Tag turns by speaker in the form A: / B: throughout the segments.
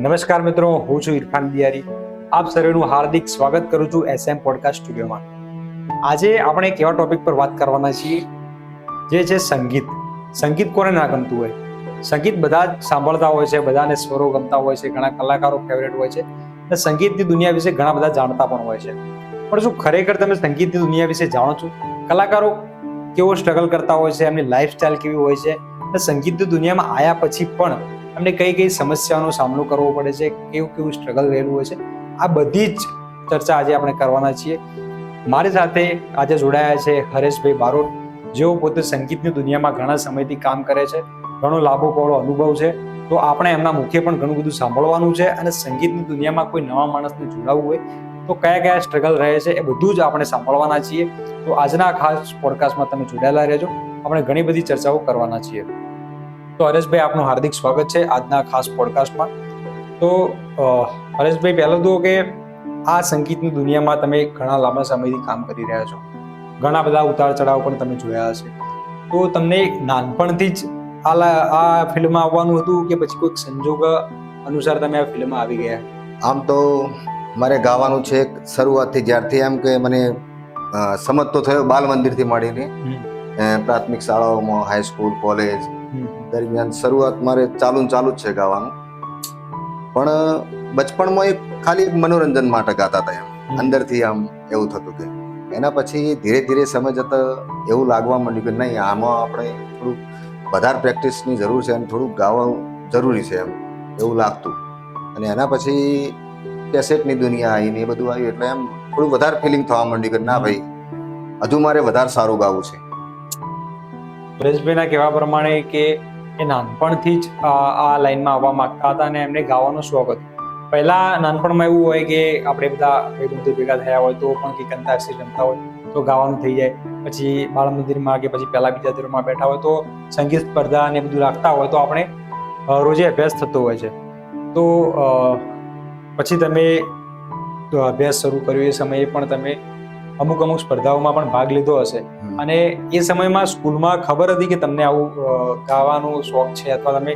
A: નમસ્કાર મિત્રો, હું છું ઇરફાન દિયારી. આપ સર્વેનું હાર્દિક સ્વાગત કરું છું SM પોડકાસ્ટ સ્ટુડિયોમાં. આજે આપણે એક એવા ટોપિક પર વાત કરવાના છીએ જે છે સંગીત. સંગીત કોને ના ગમતું હોય? સંગીત બધા જ સાંભળતા હોય છે, બધાને સ્વરો ગમતા હોય છે, ઘણા કલાકારો ફેવરેટ હોય છે અને સંગીતની દુનિયા વિશે ઘણા બધા જાણતા પણ હોય છે. પણ શું ખરેખર તમે સંગીતની દુનિયા વિશે જાણો છો? કલાકારો કેવો સ્ટ્રગલ કરતા હોય છે, એમની લાઈફસ્ટાઈલ કેવી હોય છે અને સંગીતની દુનિયામાં આવ્યા પછી પણ એમને કઈ કઈ સમસ્યાઓનો સામનો કરવો પડે છે, કેવું કેવું સ્ટ્રગલ રહેલું હોય છે, આ બધી જ ચર્ચા આજે આપણે કરવાના છીએ. મારી સાથે આજે જોડાયા છે હરેશભાઈ બારોટ, જેઓ પોતે સંગીતની દુનિયામાં ઘણા સમયથી કામ કરે છે, ઘણો લાંબો પહોળો અનુભવ છે. તો આપણે એમના મુખે પણ ઘણું બધું સાંભળવાનું છે અને સંગીતની દુનિયામાં કોઈ નવા માણસને જોડાવવું હોય તો કયા કયા સ્ટ્રગલ રહે છે એ બધું જ આપણે સાંભળવાના છીએ. તો આજના ખાસ પોડકાસ્ટમાં તમે જોડાયેલા રહેજો, આપણે ઘણી બધી ચર્ચાઓ કરવાના છીએ. તો હરેશભાઈ, આપનું હાર્દિક સ્વાગત છે આજના ખાસ પોડકાસ્ટમાં. તો હરેશભાઈ, પહેલું તો કે આ સંગીતની દુનિયામાં તમે ઘણા લાંબા સમયથી કામ કરી રહ્યા છો, ઘણા બધા ઉતાર ચઢાવ પણ તમે જોયા હશે. તો તમને નાનપણથી જ આ ફિલ્ડમાં આવવાનું હતું કે પછી કોઈક સંજોગ અનુસાર તમે આ ફિલ્ડમાં આવી ગયા?
B: આમ તો મારે ગાવાનું છે શરૂઆતથી, જ્યારથી એમ કે મને સમજતો થયો બાલ મંદિરથી મળીને પ્રાથમિક શાળાઓમાં, હાઈસ્કૂલ, કોલેજ દરમિયાન શરૂઆત મારે ચાલુ જ છે ગાવાનું. પણ બચપણમાં એક ખાલી મનોરંજન માટે ગાતા હતા, એમ અંદરથી આમ એવું થતું કે. એના પછી ધીરે ધીરે સમય જતા એવું લાગવા માંડ્યું કે નહીં, આમાં આપણે થોડુંક વધારે પ્રેક્ટિસની જરૂર છે અને થોડુંક ગાવાનું જરૂરી છે, એમ એવું લાગતું. અને એના પછી કેસેટની દુનિયા આવી ને એ બધું આવ્યું એટલે એમ થોડું વધારે ફિલિંગ થવા માંડ્યું કે ના ભાઈ, હજુ મારે વધારે સારું ગાવું છે.
A: હરેશભાઈના કહેવા પ્રમાણે કે એ નાનપણથી જ આ લાઈનમાં આવવા માંગતા હતા અને એમને ગાવાનો શોખ હતો. પહેલા નાનપણમાં એવું હોય કે આપણે બધા ભાઈબંધો ભેગા થયા હોય તો પણ કંઈક અંતાક્ષરી રમતા હોય તો ગાવાનું થઈ જાય. પછી બાળ મંદિરમાં કે પછી પહેલા બીજા ધોરણમાં બેઠા હોય તો સંગીત સ્પર્ધા ને બધું રાખતા હોય તો આપણે રોજે અભ્યાસ થતો હોય છે. તો પછી તમે અભ્યાસ શરૂ કર્યો એ સમયે પણ તમે અમુક સ્પર્ધાઓમાં પણ ભાગ લીધો હશે. અને એ સમયમાં સ્કૂલમાં ખબર હતી કે તમને આવું ગાવાનો શોખ છે અથવા તમે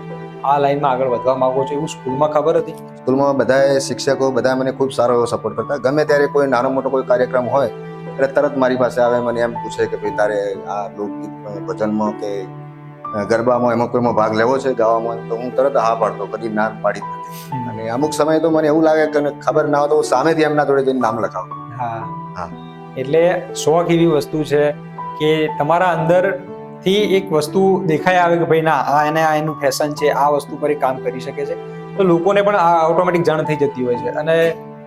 A: આ લાઈનમાં આગળ વધવા માંગો છો, એવું સ્કૂલમાં ખબર હતી?
B: સ્કૂલમાં બધા શિક્ષકો બધા મને ખૂબ સારો એવો સપોર્ટ કરતા. ગમે ત્યારે કોઈ નાનો મોટો કોઈ કાર્યક્રમ હોય એટલે તરત મારી પાસે આવે, મને એમ પૂછે કે ભાઈ તારે આ લોકગીત ભજનમાં કે ગરબામાં એમાં કોઈમાં ભાગ લેવો છે ગાવામાં, તો હું તરત હા પાડતો, કદી ના પાડી જ નથી. અને અમુક સમય તો મને એવું લાગે કે ખબર ના હોય તો સામેથી એમના જોડે જઈને નામ લખાવું.
A: હા, એટલે શોખ એવી વસ્તુ છે કે તમારા અંદરથી એક વસ્તુ દેખાઈ આવે કે ભાઈ ના, આ એનું ફેશન છે, આ વસ્તુ પર એ કામ કરી શકે છે, તો લોકોને પણ આ ઓટોમેટિક જાણ થઈ જતી હોય છે. અને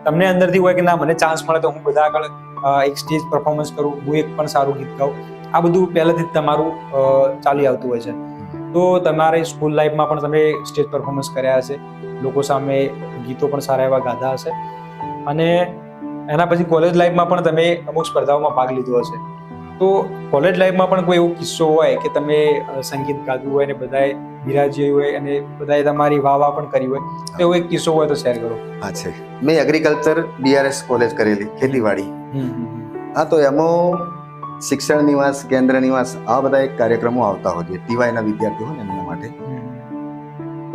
A: તમને અંદરથી હોય કે ના, મને ચાન્સ મળે તો હું બધા આગળ એક સ્ટેજ પરફોર્મન્સ કરું, હું એક પણ સારું ગીત ગાઉં. આ બધું પહેલેથી જ તમારું ચાલી આવતું હોય છે. તો તમારી સ્કૂલ લાઈફમાં પણ તમે સ્ટેજ પરફોર્મન્સ કર્યા હશે, લોકો સામે ગીતો પણ સારા એવા ગાધા હશે, અને એના પછી કોલેજ લાઈફમાં પણ તમે અમુક સ્પર્ધાઓમાં ભાગ લીધો હશે. તો કોલેજ લાઈફમાં પણ કોઈ એવો કિસ્સો હોય કે તમે સંગીત ગાધું હોય અને બધાએ બિરાજ્યું હોય અને બધાએ તમારી વાહ પણ કરી હોય, તો એવો એક કિસ્સો હોય તો શેર કરો.
B: હા છે, મેં એગ્રીકલ્ચર BRS કોલેજ કરેલી, ખેતીવાડી. હા, તો એમાં શિક્ષણ નિવાસ, કેન્દ્ર નિવાસ, આ બધા એક કાર્યક્રમો આવતા હોય છે ટીવાયના વિદ્યાર્થીઓ હોય ને એમના માટે.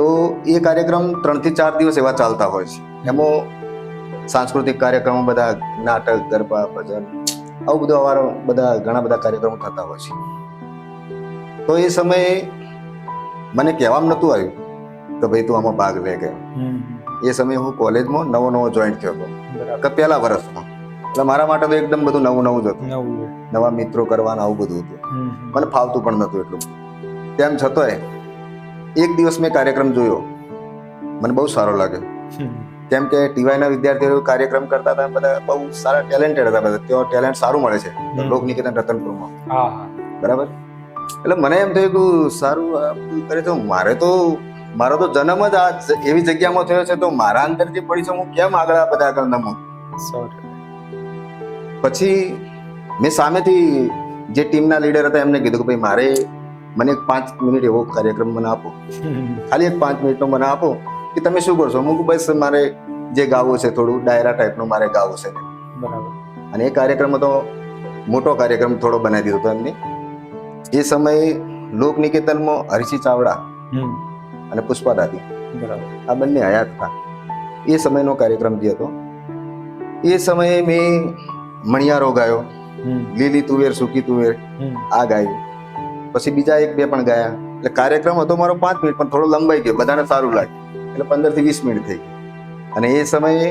B: તો એ કાર્યક્રમ 3 થી 4 દિવસ એવા ચાલતા હોય છે. એમાં સાંસ્કૃતિક કાર્યક્રમો, બધા નાટક, ગરબા, ભજન, આવું બધું ઘણા બધા કાર્યક્રમો થતા હોય છે. તો એ સમયે મને કહેવામાં નહોતું આવ્યું કે ભાઈ તું આમાં ભાગ લે ગયો. એ સમયે હું કોલેજમાં નવો જોઈન્ટ થયો હતો, પહેલા વર્ષમાં. એટલે મારા માટે તો એકદમ બધું નવું જ હતું, નવા મિત્રો કરવાના, આવું બધું હતું. મને ફાવતું પણ નહોતું એટલું. તેમ છતાંય એક દિવસ મેં કાર્યક્રમ જોયો, મને બહુ સારો લાગ્યો. કેમ કે ટીવાયના વિદ્યાર્થીઓ કાર્યક્રમ કરતા હતા, બધા બહુ સારા ટેલેન્ટેડ હતા. બધા ત્યાં ટેલેન્ટ સારું મળે છે લોકનિકેતન રતનપુરમાં, બરાબર. એટલે મને એમ થયું કે સારું કરે તો મારો તો જન્મ જ આ એવી જગ્યામાં થયો છે, તો મારા અંદર જે પડી છે હું કેમ આગળ નમું. પછી મેં સામેથી જે ટીમના લીડર હતા એમને કીધું કે ભાઈ મને 5 મિનિટ એવો કાર્યક્રમ મને આપો, ખાલી 5 મિનિટનો મને આપો કે તમે શું કરશો. હું બસ મારે જે ગાવું છે થોડું ડાયરા ટાઈપનું મારે ગાવું છે.
A: બરાબર.
B: અને એ કાર્યક્રમ તો મોટો કાર્યક્રમ થોડો બનાવી દીધો હતો એમને. એ સમયે લોકનિકેતનમાં હરીશી ચાવડા અને પુષ્પા દાદી, આ બંને હયાત હતા. એ સમયનો કાર્યક્રમ જે હતો એ સમયે મેં મણિયારો ગાયો, લીલી તુવેર સૂકી તુવેર આ ગાયું, પછી બીજા 1-2 પણ ગાયા. એટલે કાર્યક્રમ હતો મારો 5 મિનિટ, પણ થોડો લંબાઈ ગયો, બધાને સારું લાગ્યું એટલે 15 થી 20 મિનિટ થઈ ગઈ. અને એ સમયે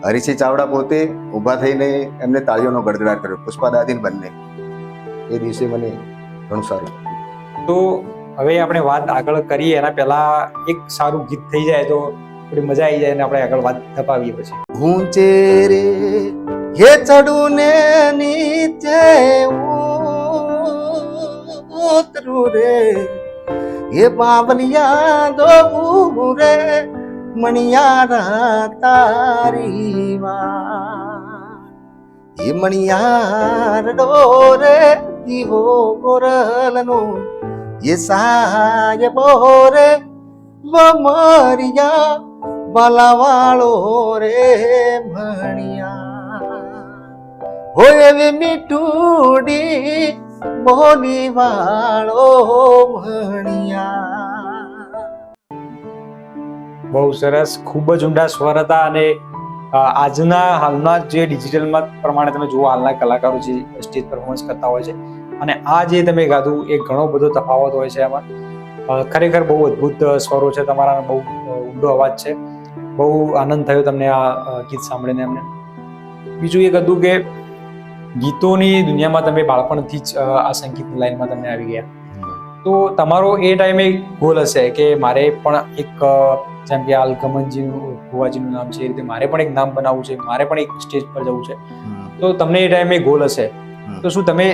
B: હરીસિંહ ચાવડા પોતે ઊભા થઈને એમને તાળીઓનો ગડગડાટ કર્યો, પુષ્પાદાદીન બંને. એ દિવસે મને ઘણું સારું લાગ્યું.
A: તો હવે આપણે વાત આગળ કરીએ એના પહેલા એક સારું ગીત થઈ જાય તો થોડી મજા આવી જાય અને આપણે આગળ વાત ધપાવીએ પછી.
B: ઊંચે રે હે ચડું ને નીચે ઉતરું રે, હે બાવલિયા જોવું રે, મણિયારા તારી વાત. હે મણિયાર ડોરે દીવો ગોરલનો, એ સાહેબો રે વમરિયા બાલાવાળો રે મણિયા. હોય એવી મીઠુડી બોલી વાળો મણિયા.
A: બહુ સરસ, ખૂબ જ ઊંડા સ્વર હતા. અને આજના હાલના જે ડિજિટલમાં પ્રમાણે તમે જુઓ, હાલના કલાકારો જે સ્ટેજ પરફોર્મન્સ કરતા હોય છે અને આ જે તમે ગાધું એ ઘણો બધો તફાવત હોય છે એમાં. ખરેખર બહુ અદ્ભુત સ્વરો છે તમારા, બહુ ઊંડો અવાજ છે. બહુ આનંદ થયો તમને આ ગીત સાંભળીને. એમને બીજું એક હતું કે ગીતોની દુનિયામાં તમે બાળપણથી જ આ સંગીતની લાઈનમાં તમે આવી ગયા, તો તમારો એ ટાઈમે ગોલ હશે કે મારે પણ એક, જેમ કે હાલ ગમનજીનું ભુવાજીનું નામ છે એ રીતે મારે પણ એક નામ બનાવવું છે, મારે પણ એક સ્ટેજ પર જવું છે. તો તમને એ ટાઈમે ગોલ હશે, તો શું તમે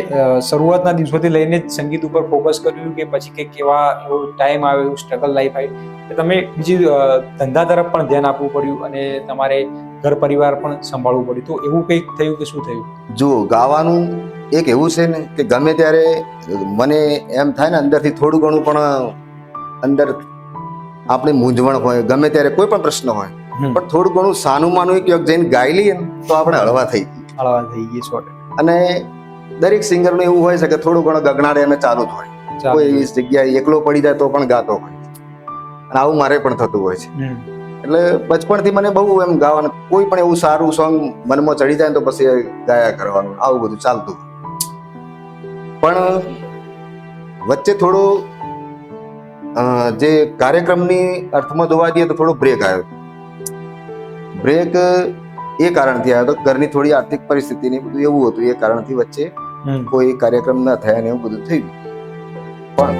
A: શરૂઆતના દિવસોથી લઈને જ સંગીત ઉપર ફોકસ કર્યું કે પછી કંઈક એવા એવો ટાઈમ આવ્યો, એવું સ્ટ્રગલ લાઈફ આવી કે તમે બીજી ધંધા તરફ પણ ધ્યાન આપવું પડ્યું અને તમારે ઘર પરિવાર પણ સંભાળવું પડ્યું? તો એવું કંઈક થયું કે શું થયું?
B: જો ગાવાનું એક એવું છે ને કે ગમે ત્યારે મને એમ થાય ને અંદરથી થોડું ઘણું પણ અંદર આપણે મૂંઝવણ હોય, ગમે ત્યારે કોઈ પણ પ્રશ્ન હોય, પણ થોડું ઘણું સાનું માનું એક જઈને ગાઈ લઈએ ને તો આપણે હળવા થઈ
A: ગઈ 100%.
B: અને દરેક સિંગરનું એવું હોય છે કે થોડું ઘણું ગગનાડે એમ ચાલુ જ હોય, કોઈ એવી જગ્યાએ એકલો પડી જાય તો પણ ગાતો હોય. અને આવું મારે પણ થતું હોય છે. એટલે બચપણથી મને બહુ એમ ગાવાનું, કોઈ પણ એવું સારું સોંગ મનમાં ચડી જાય તો પછી ગાયા કરવાનું, આવું બધું ચાલતું. પણ વચ્ચે થોડો જે કાર્યક્રમની અર્થમાં જોવા જઈએ તો થોડો બ્રેક આવ્યો. બ્રેક એ કારણથી આવ્યો હતો, ઘરની થોડી આર્થિક પરિસ્થિતિ ને બધું એવું હતું, એ કારણથી વચ્ચે કોઈ કાર્યક્રમ ના થયા ને એવું બધું થયું. પણ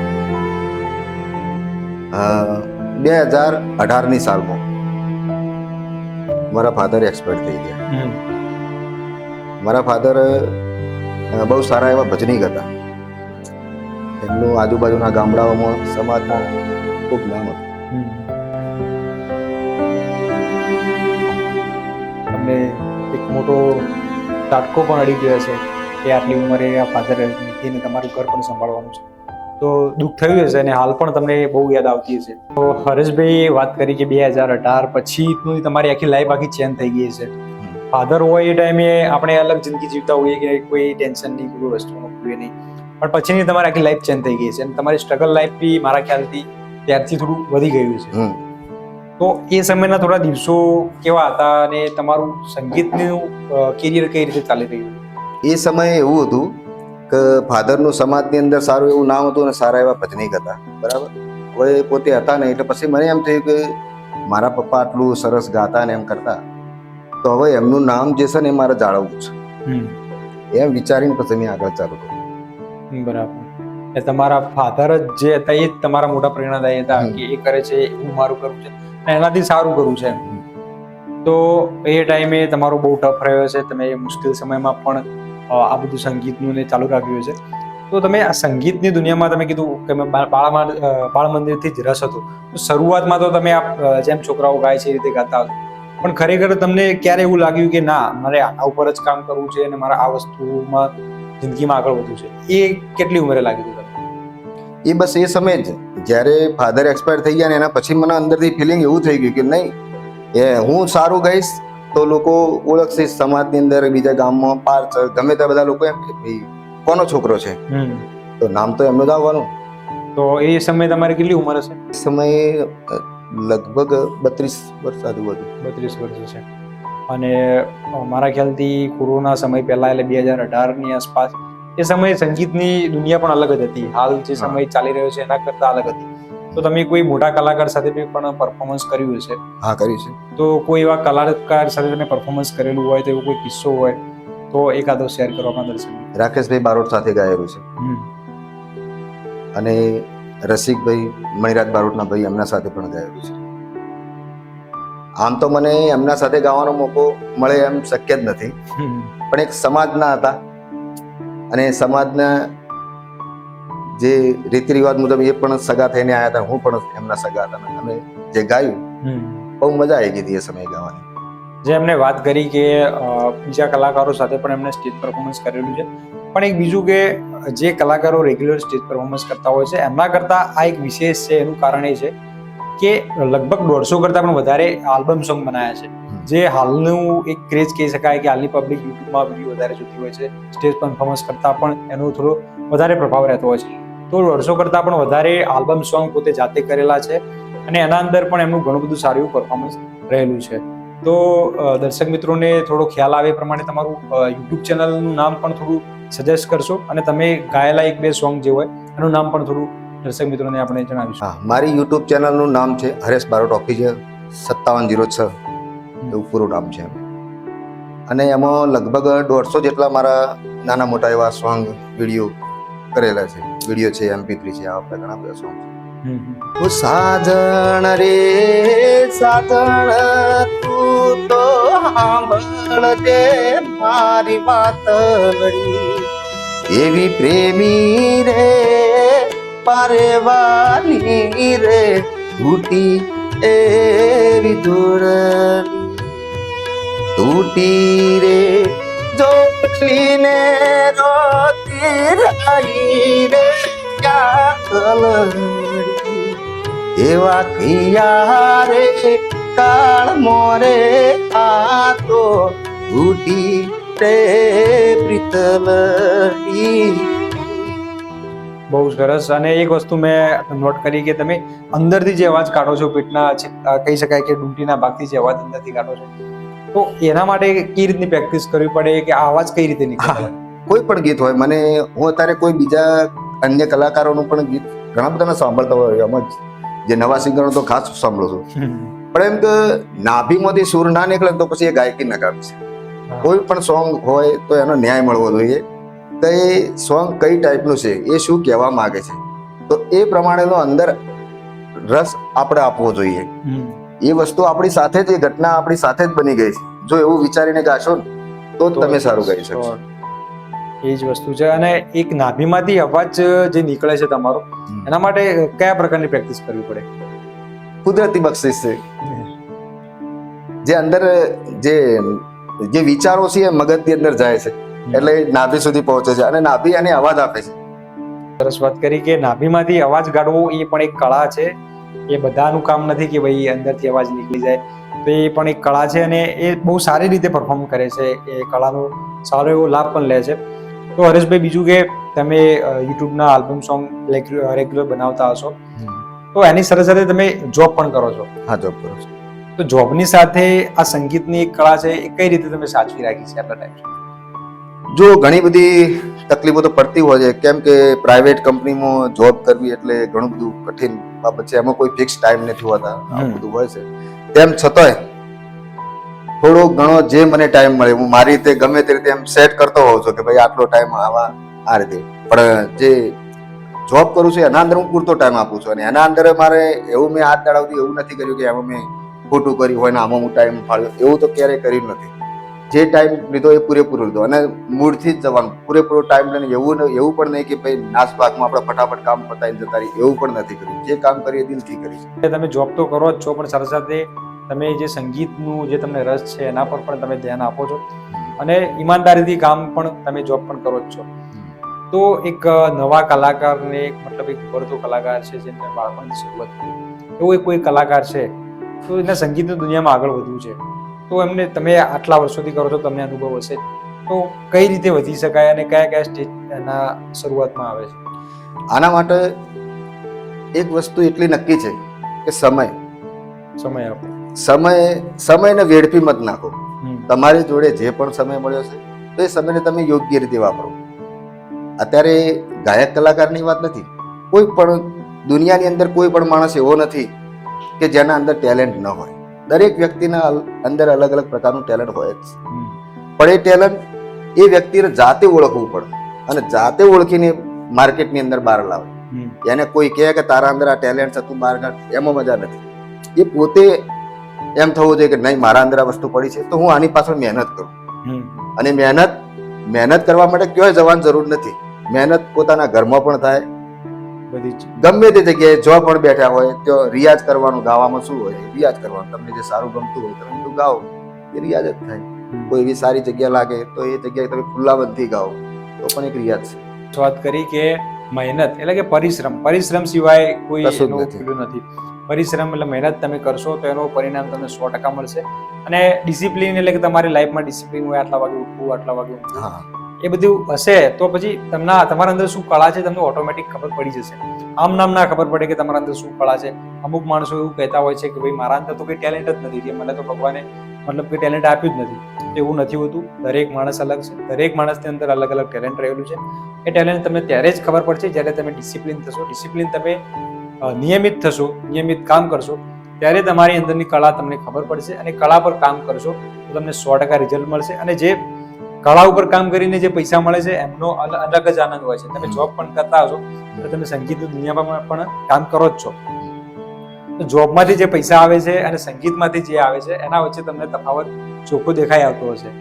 B: 2018ની સાલમાં મારા ફાધર એક્સપાયર થઈ ગયા. મારા ફાધર બહુ સારા એવા ભજનીક હતા. એમનું આજુબાજુના ગામડાઓમાં, સમાજમાં ખૂબ નામ હતું.
A: તમને એક મોટો ઝાટકો પણ અડી ગયો છે કે આટલી ઉંમરે આ ફાધર મૂકીને તમારું ઘર પણ સંભાળવાનું છે, તો દુઃખ થયું હશે અને હાલ પણ તમને બહુ યાદ આવતી હશે. તો હરેશભાઈ વાત કરી કે 2018 પછી તમારી આખી લાઈફ આખી ચેન્જ થઈ ગઈ છે. ફાધર હોય એ ટાઈમે આપણે અલગ જિંદગી જીવતા હોઈએ કે કોઈ ટેન્શન નહીં, કોઈ વસ્તુનું કોઈ નહીં, પણ પછીની તમારી આખી લાઈફ ચેન્જ થઈ ગઈ છે અને તમારી સ્ટ્રગલ લાઈફ બી મારા ખ્યાલથી ત્યારથી થોડું વધી ગયું છે. તો એ સમયના થોડા દિવસો કેવા હતા અને તમારું સંગીતનું કેરિયર કઈ રીતે ચાલી રહ્યું?
B: એ સમયે એવું હતું કે ફાધરનું સમાજની અંદર સારું એવું નામ હતું અને સારા એવા ભજનીક હતા, બરાબર. હવે પોતે હતા ને એટલે પછી મને એમ થયું કે મારા પપ્પા આટલું સરસ ગાતા ને એમ કરતા, તો હવે એમનું નામ જે છે ને એ મારે જાળવવું છે, એમ વિચારીને પછી મેં આગળ ચાલુ કર્યું.
A: બરાબર. એ તમારા ફાધર જ જે હતા એ જ તમારા મોટા પ્રેરણાદાયી હતા કે એ કરે છે, હું મારું કરું છે અને એનાથી સારું કરવું છે. તો એ ટાઈમે તમારો બહુ ટફ રહ્યો છે, તમે મુશ્કેલ સમયમાં પણ આ બધું સંગીતનું ને ચાલુ રાખ્યું છે. તો તમે આ સંગીતની દુનિયામાં તમે કીધું કે બાળ મંદિરથી જ રસ હતો, તો શરૂઆતમાં તો તમે જેમ છોકરાઓ ગાય છે એ રીતે ગાતા હતા, પણ ખરેખર તમને ક્યારે એવું લાગ્યું કે ના, મારે આ ઉપર જ કામ કરવું છે અને મારે આ વસ્તુમાં જિંદગીમાં આગળ વધવું છે? એ કેટલી ઉંમરે લાગ્યું હતું?
B: એ બસ એ સમયે જ જ્યારે ફાધર એક્સપાયર થઈ ગયા ને એના પછી મને અંદરથી ફિલિંગ એવું થઈ ગયું કે નહીં, હું સારું ગાઈશ તો લોકો ઓળખશે સમાજની અંદર, બીજા ગામમાં, પાર ગમે ત્યાં બધા લોકો એમ કે ભાઈ કોનો છોકરો છે, તો નામ તો એમનું જ આવવાનું.
A: તો એ સમયે તમારી કેટલી ઉંમર હશે?
B: સમયે લગભગ 32 વર્ષ આજુબાજુ.
A: 32 વર્ષ છે. અને મારા ખ્યાલથી કોરોના સમય પહેલા એટલે 2018ની આસપાસ એ સમયે સંગીતની દુનિયા પણ અલગ જ હતી. હાલ જે સમય ચાલી રહ્યો છે એના કરતા અલગ હતી. તો તમે કોઈ મોટા કલાકાર સાથે પણ પરફોર્મન્સ કર્યું હશે?
B: હા, કર્યું છે.
A: તો કોઈ એવા કલાકાર સાથે તમે પરફોર્મન્સ કરેલું હોય તો એવો કોઈ કિસ્સો હોય તો એકાદો શેર કરો આપણા દર્શક.
B: રાકેશભાઈ બારોટ સાથે ગાયેલું છે અને રસિકભાઈ મણિરાજ બારોટના ભાઈ એમના સાથે પણ ગાયેલું છે. આમ તો મને એમના સાથે ગાવાનો મોકો મળે એમ શક્ય જ નથી, પણ એક સમાજના હતા અને સમાજના જે રીતિ રિવાજ મુજબ એ પણ સગા થઈને આવ્યા હતા, હું પણ એમના સગા હતા. અમે જે ગાયું બહુ મજા આવી ગઈ હતી એ સમયે ગાવાની.
A: જે એમને વાત કરી કે બીજા કલાકારો સાથે પણ એમને સ્ટેજ પરફોર્મન્સ કરેલું છે, પણ એક બીજું કે જે કલાકારો રેગ્યુલર સ્ટેજ પરફોર્મન્સ કરતા હોય છે એમના કરતા આ એક વિશેષ છે. એનું કારણ એ છે કે લગભગ 150 કરતા પણ વધારે આલ્બમ સોંગ બનાવ્યા છે, જે હાલનું એક ક્રેઝ કહી શકાય કે હાલની પબ્લિક યુટ્યુબમાં વિડીયો વધારે જોતી હોય છે. સ્ટેજ પરફોર્મન્સ કરતા પણ એનો થોડો વધારે પ્રભાવ રહેતો હોય છે. તો 150 કરતા પણ વધારે આલ્બમ સોંગ પોતે જાતે કરેલા છે અને એના અંદર પણ એમનું ઘણું બધું સારું એવું પરફોર્મન્સ રહેલું છે. તો દર્શક મિત્રોને થોડો ખ્યાલ આવે એ પ્રમાણે તમારું યુટ્યુબ ચેનલનું નામ પણ થોડું સજેસ્ટ કરશો અને તમે ગાયેલા 1-2 સોંગ જે હોય એનું નામ પણ થોડું દર્શક મિત્રોને આપણે જણાવીશું.
B: હા, મારી યુટ્યુબ ચેનલનું નામ છે હરેશ બારોટ ઓફિશિયલ 5706 એવું પૂરું નામ છે. અને એમાં લગભગ 150 જેટલા મારા નાના મોટા એવા સોંગ વિડીયો કરેલા છે. વિડીયો છે, MP3 છે, આ બધા ઘણા બધા સોંગ છે. સાજણ રે સાજણ તું તો સાંભળજે મારી વાતડી, એવી પ્રેમી રે પારેવાની રે તૂટી એવી દોરડી, તૂટી રે જોડલીને રોતી રહી રે કલડી, એવા કૈયા રે કાળ મોરે આ તો તૂટી રે પ્રીતલડી.
A: બહુ સરસ. અને એક વસ્તુ મેં નોટ કરી કે તમે અંદરથી જે અવાજ કાઢો છો, પેટના કહી શકાય કે ડૂંટીના ભાગથી જે અવાજ અંદરથી કાઢો છો, તો એના માટે કઈ રીતની પ્રેક્ટિસ કરવી પડે કે આ અવાજ કઈ રીતે નીકળે?
B: કોઈ પણ ગીત હોય, મને હું અત્યારે કોઈ બીજા અન્ય કલાકારોનું પણ ગીત ઘણા બધાને સાંભળતા હોય, એમ જ જે નવા સિંગરનો તો ખાસ સાંભળું છું, પણ એમ કે નાભીમાંથી સૂર ના નીકળે તો પછી એ ગાયકી નકામી છે. કોઈ પણ સોંગ હોય તો એનો ન્યાય મળવો જોઈએ કે એ સોંગ કઈ ટાઈપનું છે, એ શું કહેવા માંગે છે, તો એ પ્રમાણેનો અંદર રસ આપણે આપવો જોઈએ. એ વસ્તુ આપણી સાથે જ, એ ઘટના આપણી સાથે જ બની ગઈ છે. જો એવું વિચારીને ગાશો ને તો જ તમે સારું ગાઈ શકશો.
A: એ જ વસ્તુ છે. અને એક નાભીમાંથી અવાજ જે નીકળે છે તમારો, એના માટે કયા પ્રકારની પ્રેક્ટિસ કરવી પડે?
B: કુદરતી બક્ષિસ છે. જે અંદર જે વિચારો છે એ મગજની અંદર જાય છે, એટલે નાભી સુધી પહોંચે છે અને નાભી એને અવાજ આપે છે.
A: સરસ વાત કરી કે નાભીમાંથી અવાજ કાઢવો એ પણ એક કળા છે. એ બધાનું કામ નથી કે ભાઈ અંદરથી અવાજ નીકળી જાય, તો એ પણ એક કળા છે અને એ બહુ સારી રીતે પરફોર્મ કરે છે. એ કળાનો સારો એવો લાભ પણ લે છે. તો હરેશભાઈ, બીજું કે તમે યુટ્યુબના આલ્બમ સોંગ રેગ્યુલર બનાવતા હશો, તો એની સાથે સાથે તમે જોબ પણ કરો છો?
B: હા, જોબ કરું છું.
A: તો જોબની સાથે આ સંગીતની એક કળા છે, એ કઈ રીતે તમે સાચવી રાખી છે આટલા ટાઈમ?
B: જો ઘણી બધી તકલીફો તો પડતી હોય છે, કેમ કે પ્રાઇવેટ કંપનીમાં જોબ કરવી એટલે ઘણું બધું કઠિન બાબત છે. એમાં કોઈ ફિક્સ ટાઈમ નથી હોતા, આવું બધું હોય છે. તેમ છતાંય થોડો ઘણો જે મને ટાઈમ મળે હું મારી રીતે ગમે તે રીતે એમ સેટ કરતો હોઉં છું કે ભાઈ આટલો ટાઈમ આવા આ રીતે. પણ જે જોબ કરું છું એના અંદર હું પૂરતો ટાઈમ આપું છું અને એના અંદર મારે એવું મેં હાથ દડાવતી એવું નથી કર્યું કે એમાં મેં ખોટું કર્યું હોય ને આમાં હું ટાઈમ ફાળ્યો, એવું તો ક્યારેય કર્યું નથી. જે ટાઈમ લીધો એ પૂરેપૂરો લીધો અને મૂડથી જ જવાનું, પૂરેપૂરો ટાઈમ લઈને એવું પણ નહીં કે ભાઈ નાસ ભાગમાં આપણે ફટાફટ કામ પતાવીને જતા રહીએ, એવું પણ નથી કર્યું. જે કામ કરીએ દિલથી કરીએ.
A: તમે જોબ તો કરો જ છો, પણ સાથે સાથે તમે જે સંગીતનું જે તમને રસ છે એના પર પણ તમે ધ્યાન આપો છો અને ઈમાનદારીથી કામ પણ તમે જોબ પણ કરો જ છો. તો એક નવા કલાકારને, મતલબ એક ઉભરતો કલાકાર છે જેને બાળપણથી શરૂઆત કરી, એવો કોઈ કલાકાર છે તો એને સંગીતની દુનિયામાં આગળ વધવું છે, તો એમને તમે આટલા વર્ષોથી કરો છો, તમને અનુભવ હશે, તો કઈ રીતે વધી શકાય અને કયા કયા સ્ટેજ એના શરૂઆતમાં આવે છે?
B: આના માટે એક વસ્તુ એટલી નક્કી છે કે સમય.
A: સમય આપો.
B: સમયને વેડફી મત નાખો. તમારી જોડે જે પણ સમય મળ્યો છે તો એ સમયને તમે યોગ્ય રીતે વાપરો. અત્યારે ગાયક કલાકારની વાત નથી, કોઈ પણ દુનિયાની અંદર કોઈ પણ માણસ એવો નથી કે જેના અંદર ટેલેન્ટ ન હોય. દરેક વ્યક્તિના અંદર અલગ અલગ પ્રકારનું ટેલેન્ટ હોય જ, પણ એ ટેલેન્ટ એ વ્યક્તિને જાતે ઓળખવું પડે અને જાતે ઓળખીને માર્કેટની અંદર બહાર લાવે. એને કોઈ કહે કે તારા અંદર આ ટેલેન્ટ છે, તું બહાર કાઢ, એમાં મજા નથી. એ પોતે એમ થવું જોઈએ કે નહીં, મારા અંદર આ વસ્તુ પડી છે તો હું આની પાછળ મહેનત કરું. અને મહેનત કરવા માટે ક્યાંય જવાની જરૂર નથી. મહેનત પોતાના ઘરમાં પણ થાય, ગમે તે જગ્યાએ જો પણ બેઠા હોય તો રિયાઝ કરવાનું. ગાવામાં શું હોય? રિયાઝ કરવાનું. તમને જે સારું ગમતું હોય તમે તો ગાઓ, એ રિયાઝ જ થાય. કોઈ એવી સારી જગ્યા લાગે તો એ જગ્યાએ તમે ખુલ્લા મનથી ગાઓ તો પણ એક રિયાઝ છે.
A: વાત કરી કે મહેનત એટલે કે પરિશ્રમ સિવાય કોઈ પેલું નથી. પરિશ્રમ એટલે મહેનત તમે કરશો તો એનું પરિણામ તમને 100% મળશે. અને ડિસિપ્લિન એટલે કે તમારી લાઈફમાં ડિસિપ્લિન હોય, આટલા વાગે ઉઠવું, આટલા વાગે ઊંઘવું, એ બધું હશે તો પછી તમારા અંદર શું કળા છે તમને ઓટોમેટિક ખબર પડી જશે. આમ નામ ના ખબર પડે કે તમારા અંદર શું કળા છે. અમુક માણસો એવું કહેતા હોય છે કે ભાઈ મારા અંદર તો કોઈ ટેલેન્ટ જ નથી, કે મને તો ભગવાને કોઈ ટેલેન્ટ આપ્યું જ નથી. એવું નથી હોતું. દરેક માણસ અલગ છે. દરેક માણસની અંદર અલગ અલગ ટેલેન્ટ રહેલું છે. એ ટેલેન્ટ તમને ત્યારે જ ખબર પડશે જ્યારે તમે ડિસિપ્લિન થશો. ડિસિપ્લિન તમે નિયમિત થશો, નિયમિત કામ કરશો, ત્યારે તમારી અંદરની કળા તમને ખબર પડશે. અને કળા પર કામ કરશો તો તમને 100% રિઝલ્ટ મળશે. અને જે કળા ઉપર કામ કરીને જે પૈસા મળે છે એમનો અલગ જ આનંદ હોય છે. તમે જોબ પણ કરતા હશો તો તમે સંગીતની દુનિયામાં પણ કામ કરો જ છો. તો જોબમાંથી જે પૈસા આવે છે અને સંગીતમાંથી જે આવે છે એના વચ્ચે તમને તફાવત ચોખ્ખો દેખાઈ આવતો હશે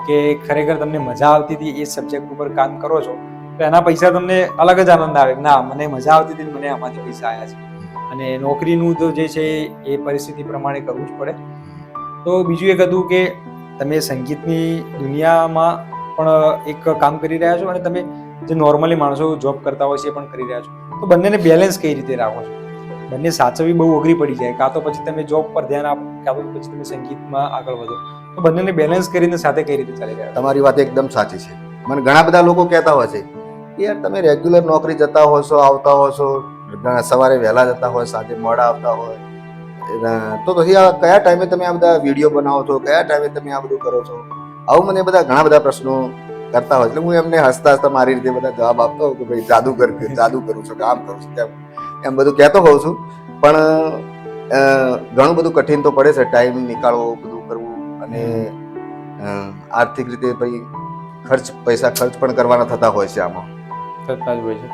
A: કે ખરેખર તમને મજા આવતી હતી એ સબ્જેક્ટ ઉપર કામ કરો છો તો એના પૈસા તમને અલગ જ આનંદ આવે. ના, મને મજા આવતી હતી, મને આમાંથી પૈસા આવ્યા છે. અને નોકરીનું તો જે છે એ પરિસ્થિતિ પ્રમાણે કરવું જ પડે. તો બીજું એક હતું કે તમે સંગીતની દુનિયામાં પણ એક કામ કરી રહ્યા છો અને તમે જે નોર્મલી માણસો જોબ કરતા હોય છે એ પણ કરી રહ્યા છો. તો બંનેને બેલેન્સ કઈ રીતે રાખો છો? બંને સાચવવી બહુ અઘરી પડી જાય. કાં તો પછી તમે જોબ પર ધ્યાન આપો, કાં તો પછી તમે સંગીતમાં આગળ વધો. તો બંનેને બેલેન્સ કરીને સાથે કઈ રીતે ચાલી રહ્યા?
B: તમારી વાત એકદમ સાચી છે. મને ઘણા બધા લોકો કહેતા હોય છે કે યાર તમે રેગ્યુલર નોકરી જતા હો છો, આવતા હો છો, સવારે વહેલા જતા હોય, સાંજે મોડા આવતા હોય, તો પછી આ કયા ટાઈમે તમે આ બધા વિડીયો બનાવો છો, કયા ટાઈમે તમે આ બધું કરો છો? આવું મને ઘણા બધા પ્રશ્નો કરતા હોય. એટલે હું એમને હસતા હસતા મારી રીતે બધા જવાબ આપતો હોઉં કે ભાઈ જાદુ કરું છું, કામ કરું છું, તેમ એમ બધું કહેતો હોઉં છું. પણ ઘણું બધું કઠિન તો પડે છે. ટાઈમ નીકાળવો, બધું કરવું, અને આર્થિક રીતે ભાઈ પૈસા ખર્ચ પણ કરવાના થતા હોય છે. આમાં
A: થતા જ હોય છે.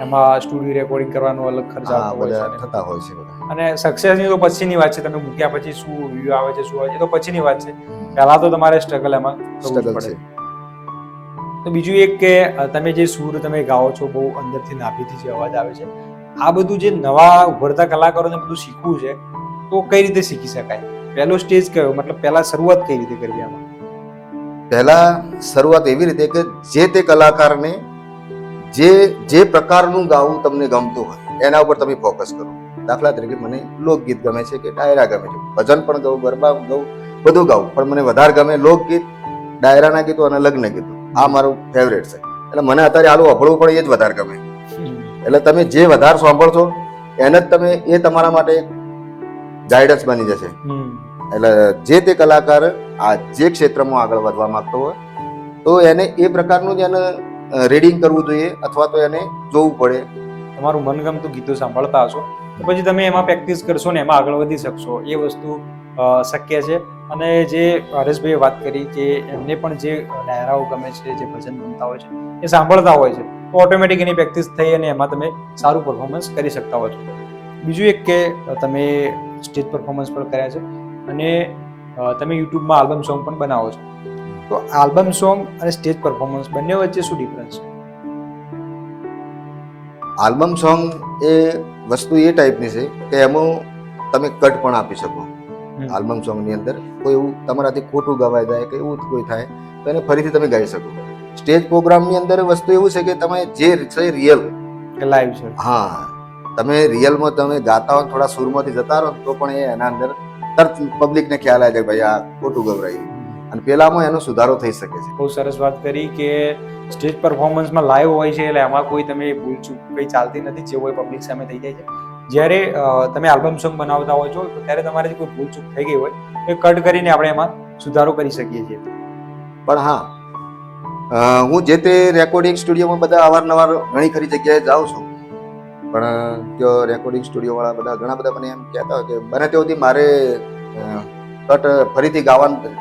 A: એમાં સ્ટુડિયો રેકોર્ડિંગ કરવાનો અલગ ખર્ચ આવતો હોય છે,
B: થતા હોય છે બધા.
A: અને સક્સેસની તો પછીની વાત છે. તમે મૂક્યા પછી શું વ્યૂ આવે છે, શું આવે છે, તો પછીની વાત છે. પહેલા તો તમારે સ્ટ્રગલ એમાં કરવું પડે. તો બીજું એક કે તમે જે સૂર તમે ગાઓ છો, બહુ અંદરથી નાભીથી જે અવાજ આવે છે, આ બધું જે નવા ઉભરતા કલાકારોને બધું શીખવું છે તો કઈ રીતે શીખી શકાય? પહેલો સ્ટેજ કયો, મતલબ પહેલા શરૂઆત કઈ રીતે કરવી આમાં?
B: પહેલા શરૂઆત એવી રીતે કે જે તે કલાકારને જે પ્રકારનું ગાવું તમને ગમતું હોય એના ઉપર તમે ફોકસ કરો. દાખલા તરીકે મને લોકગીત ગમે છે કે ડાયરા ગમે છે, ભજન પણ ગાઉં, ગરબા ગાઉં, બધું ગાઉં, પણ મને વધારે ગમે લોકગીત, ડાયરાના ગીતો અને લગ્ન ગીતો. આ મારું ફેવરેટ છે. એટલે મને અત્યારે આલું અભળવું પણ એ જ વધારે ગમે. એટલે તમે જે વધારે સાંભળશો એને જ તમે, એ તમારા માટે ગાઈડન્સ બની જશે. એટલે જે તે કલાકાર જે ક્ષેત્રમાં આગળ વધવા માંગતો હોય તો એને એ પ્રકારનું જ એને રીડિંગ કરવું જોઈએ, અથવા તો એને જોવું પડે.
A: તમારું મનગમતું ગીતો સાંભળતા હશો તો પછી તમે એમાં પ્રેક્ટિસ કરશો ને એમાં આગળ વધી શકશો. એ વસ્તુ શક્ય છે. અને જે હરેશભાઈએ વાત કરી કે એમને પણ જે ડાયરાઓ ગમે છે, જે ભજન ગમતા હોય છે, એ સાંભળતા હોય છે તો ઓટોમેટિક એની પ્રેક્ટિસ થઈ અને એમાં તમે સારું પરફોર્મન્સ કરી શકતા હોય છો. બીજું એક કે તમે સ્ટેજ પરફોર્મન્સ પણ કર્યા છે અને તમે યુટ્યુબમાં આલ્બમ સોંગ પણ બનાવો છો. તો આલ્બમ સોંગ અને સ્ટેજ પરફોર્મન્સ બંને વચ્ચે શું ડિફરન્સ છે?
B: આલ્બમ સોંગ એ વસ્તુ એ ટાઈપની છે કે એમાં તમે કટ પણ આપી શકો. આલ્બમ સોંગની અંદર કોઈ એવું તમારાથી ખોટું ગવાઈ જાય કે એવું કોઈ થાય તો એને ફરીથી તમે ગાઈ શકો. સ્ટેજ પ્રોગ્રામની અંદર વસ્તુ એવું છે કે તમે જે છે રિયલ
A: લાઈવ છે.
B: હા, તમે રિયલમાં તમે ગાતા હો, થોડા સુરમાંથી જતા રહો તો પણ એ એના અંદર તરત પબ્લિકને ખ્યાલ આવે છે ભાઈ આ ખોટું ગવરાયું, અને પેલામાં એનો સુધારો થઈ શકે છે.
A: બહુ સરસ વાત કરી કે સ્ટેજ પરફોર્મન્સમાં લાઈવ હોય છે એટલે એમાં કોઈ તમે ભૂલચૂક કઈ ચાલતી નથી, જે હોય પબ્લિક સામે થઈ જાય છે. જ્યારે તમે આલ્બમ સોંગ બનાવતા હોય છો તો ત્યારે તમારાથી કોઈ ભૂલચૂક થઈ ગઈ હોય તો એ કટ કરીને આપણે એમાં સુધારો કરી શકીએ છીએ.
B: પણ હા, હું જે તે રેકોર્ડિંગ સ્ટુડિયોમાં બધા અવારનવાર ઘણી ખરી જગ્યાએ જાઉં છું, પણ ત્યાં રેકોર્ડિંગ સ્ટુડિયો વાળા બધા ઘણા બધા મને એમ કહેતા હોય કે બને ત્યાં સુધી મારે કટ ફરીથી ગાવાની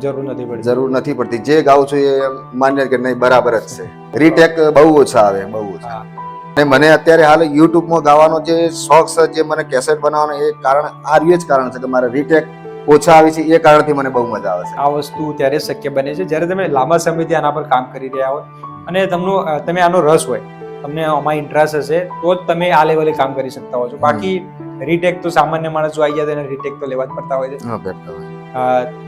B: જરૂર નથી પડતી. જે ગાઉં છું એ માન્ય કે નહીં બરાબર જ છે. રીટેક બહુ ઓછા આવે, બહુ ઓછા. અને મને અત્યારે હાલ યુટ્યુબમાં ગાવાનો જે શોખ છે, જે મને કેસેટ બનાવવાનો એ કારણ આ જ કારણ છે કે મારે રીટેક ઓછા આવે છે. એ કારણથી મને બહુ મજા આવે છે.
A: આ વસ્તુ ત્યારે શક્ય બને છે જ્યારે તમે લાંબા સમયથી આના પર કામ કરી રહ્યા હોય અને તમે આનો રસ હોય, તમને આમાં ઇન્ટરેસ્ટ હશે તો જ તમે આ લેવલે કામ કરી શકતા હો છો. બાકી રીટેક તો સામાન્ય માણસો આવી જાય તો રીટેક તો લેવા જ પડતા હોય છે.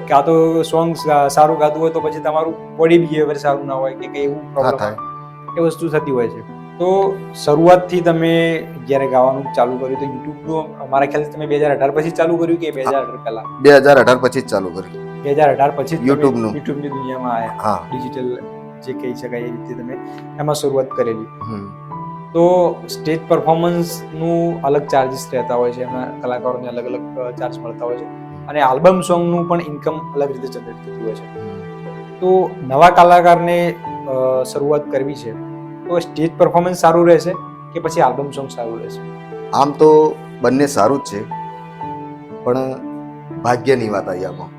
A: કાં તો સોંગ સારું ગાતું હોય તો પછી તમારું બોડી બિહેવિયર સારું ના હોય કે કઈ એવું પ્રોબ્લેમ થાય, એ વસ્તુ થતી હોય છે. તો શરૂઆતથી તમે જ્યારે ગાવાનું ચાલુ કર્યું તો યુટ્યુબનું મારા ખ્યાલથી તમે 2018 પછી ચાલુ કર્યું કે 2018 પહેલા?
B: 2018 પછી જ ચાલુ કર્યું.
A: 2018 પછી
B: યુટ્યુબની
A: દુનિયામાં આવ્યા, ડિજિટલ જે કહી શકાય એ રીતે તમે એમાં શરૂઆત કરેલી. તો સ્ટેજ પરફોર્મન્સનું અલગ ચાર્જીસ રહેતા હોય છે, એમના કલાકારોને અલગ અલગ ચાર્જ મળતા હોય છે અને આલ્બમ સોંગનું પણ ઇન્કમ અલગ રીતે જનરેટ થતી હોય છે. તો નવા કલાકારને શરૂઆત કરવી છે તો સ્ટેજ પરફોર્મન્સ સારું રહેશે કે પછી આલ્બમ સોંગ સારું રહેશે?
B: આમ તો બંને સારું જ છે, પણ ભાગ્યની વાત આવી આમાં.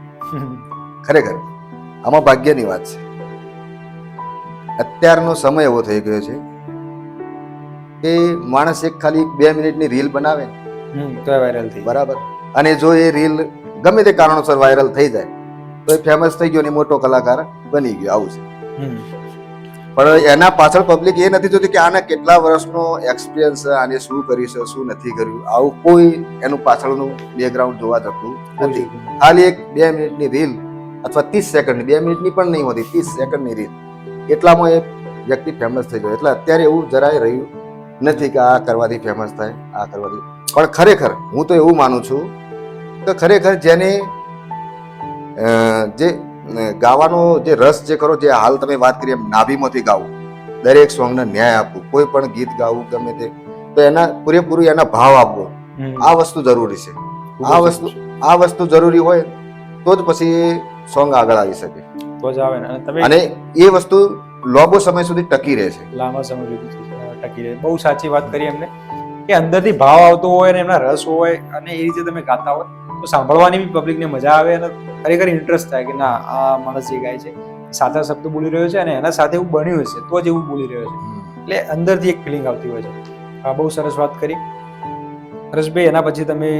B: ખરેખર આમાં ભાગ્યની વાત છે. અત્યારનો સમય એવો થઈ ગયો છે કે માણસ એક ખાલી 2 મિનિટની રીલ બનાવે
A: તો વાયરલ થઈ,
B: બરાબર, અને જો એ રીલ ગમે તે કારણોસર વાયરલ થઈ જાય તો એ ફેમસ થઈ ગયો ને મોટો કલાકાર બની ગયો. આવું છે. પણ એના પાછળ પબ્લિક એ નથી જોતી કે આને કેટલા વર્ષનો એક્સપિરિયન્સ છે, આને શું કર્યું છે, શું નથી કર્યું. આવું કોઈ એનું પાછળનું બેકગ્રાઉન્ડ જોવા જતું નથી. ખાલી એક 2 મિનિટની રીલ અથવા 30 સેકન્ડની, 2 મિનિટની પણ નહીં હોતી, 30 સેકન્ડની રીલ, એટલામાં એ વ્યક્તિ ફેમસ થઈ ગયો. એટલે અત્યારે એવું જરાય રહ્યું નથી કે આ કરવાથી ફેમસ થાય, આ કરવાથી. પણ ખરેખર હું તો એવું માનું છું કે ખરેખર જેને જે ગાવાનો જે રસ જે કરો, જે હાલ તમે વાત કરી એમ નાભીમાંથી ગાવું, દરેક સોંગને ન્યાય આપવું, કોઈ પણ ગીત ગાવું ગમે તે, તો એના પૂરેપૂરું એના ભાવ આપવો, આ વસ્તુ જરૂરી છે. આ વસ્તુ જરૂરી હોય તો જ પછી સોંગ આગળ આવી શકે,
A: તો જ આવે ને.
B: અને એ વસ્તુ લાંબો સમય સુધી ટકી રહે છે.
A: લાંબા સમય સુધી ટકી રહે. બહુ સાચી વાત કરી એમને કે અંદરથી ભાવ આવતો હોય ને એમના રસ હોય અને એ રીતે તમે ગાતા હોય તો સાંભળવાની બી પબ્લિકને મજા આવે અને ખરેખર ઇન્ટરેસ્ટ થાય કે ના, આ માણસ જે ગાય છે સાચા શબ્દ બોલી રહ્યો છે અને એના સાથે એવું બન્યું હશે તો જ એવું બોલી રહ્યો છે, એટલે અંદરથી એક ફિલિંગ આવતી હોય છે. બહુ સરસ વાત કરી હરેશભાઈ. એના પછી તમે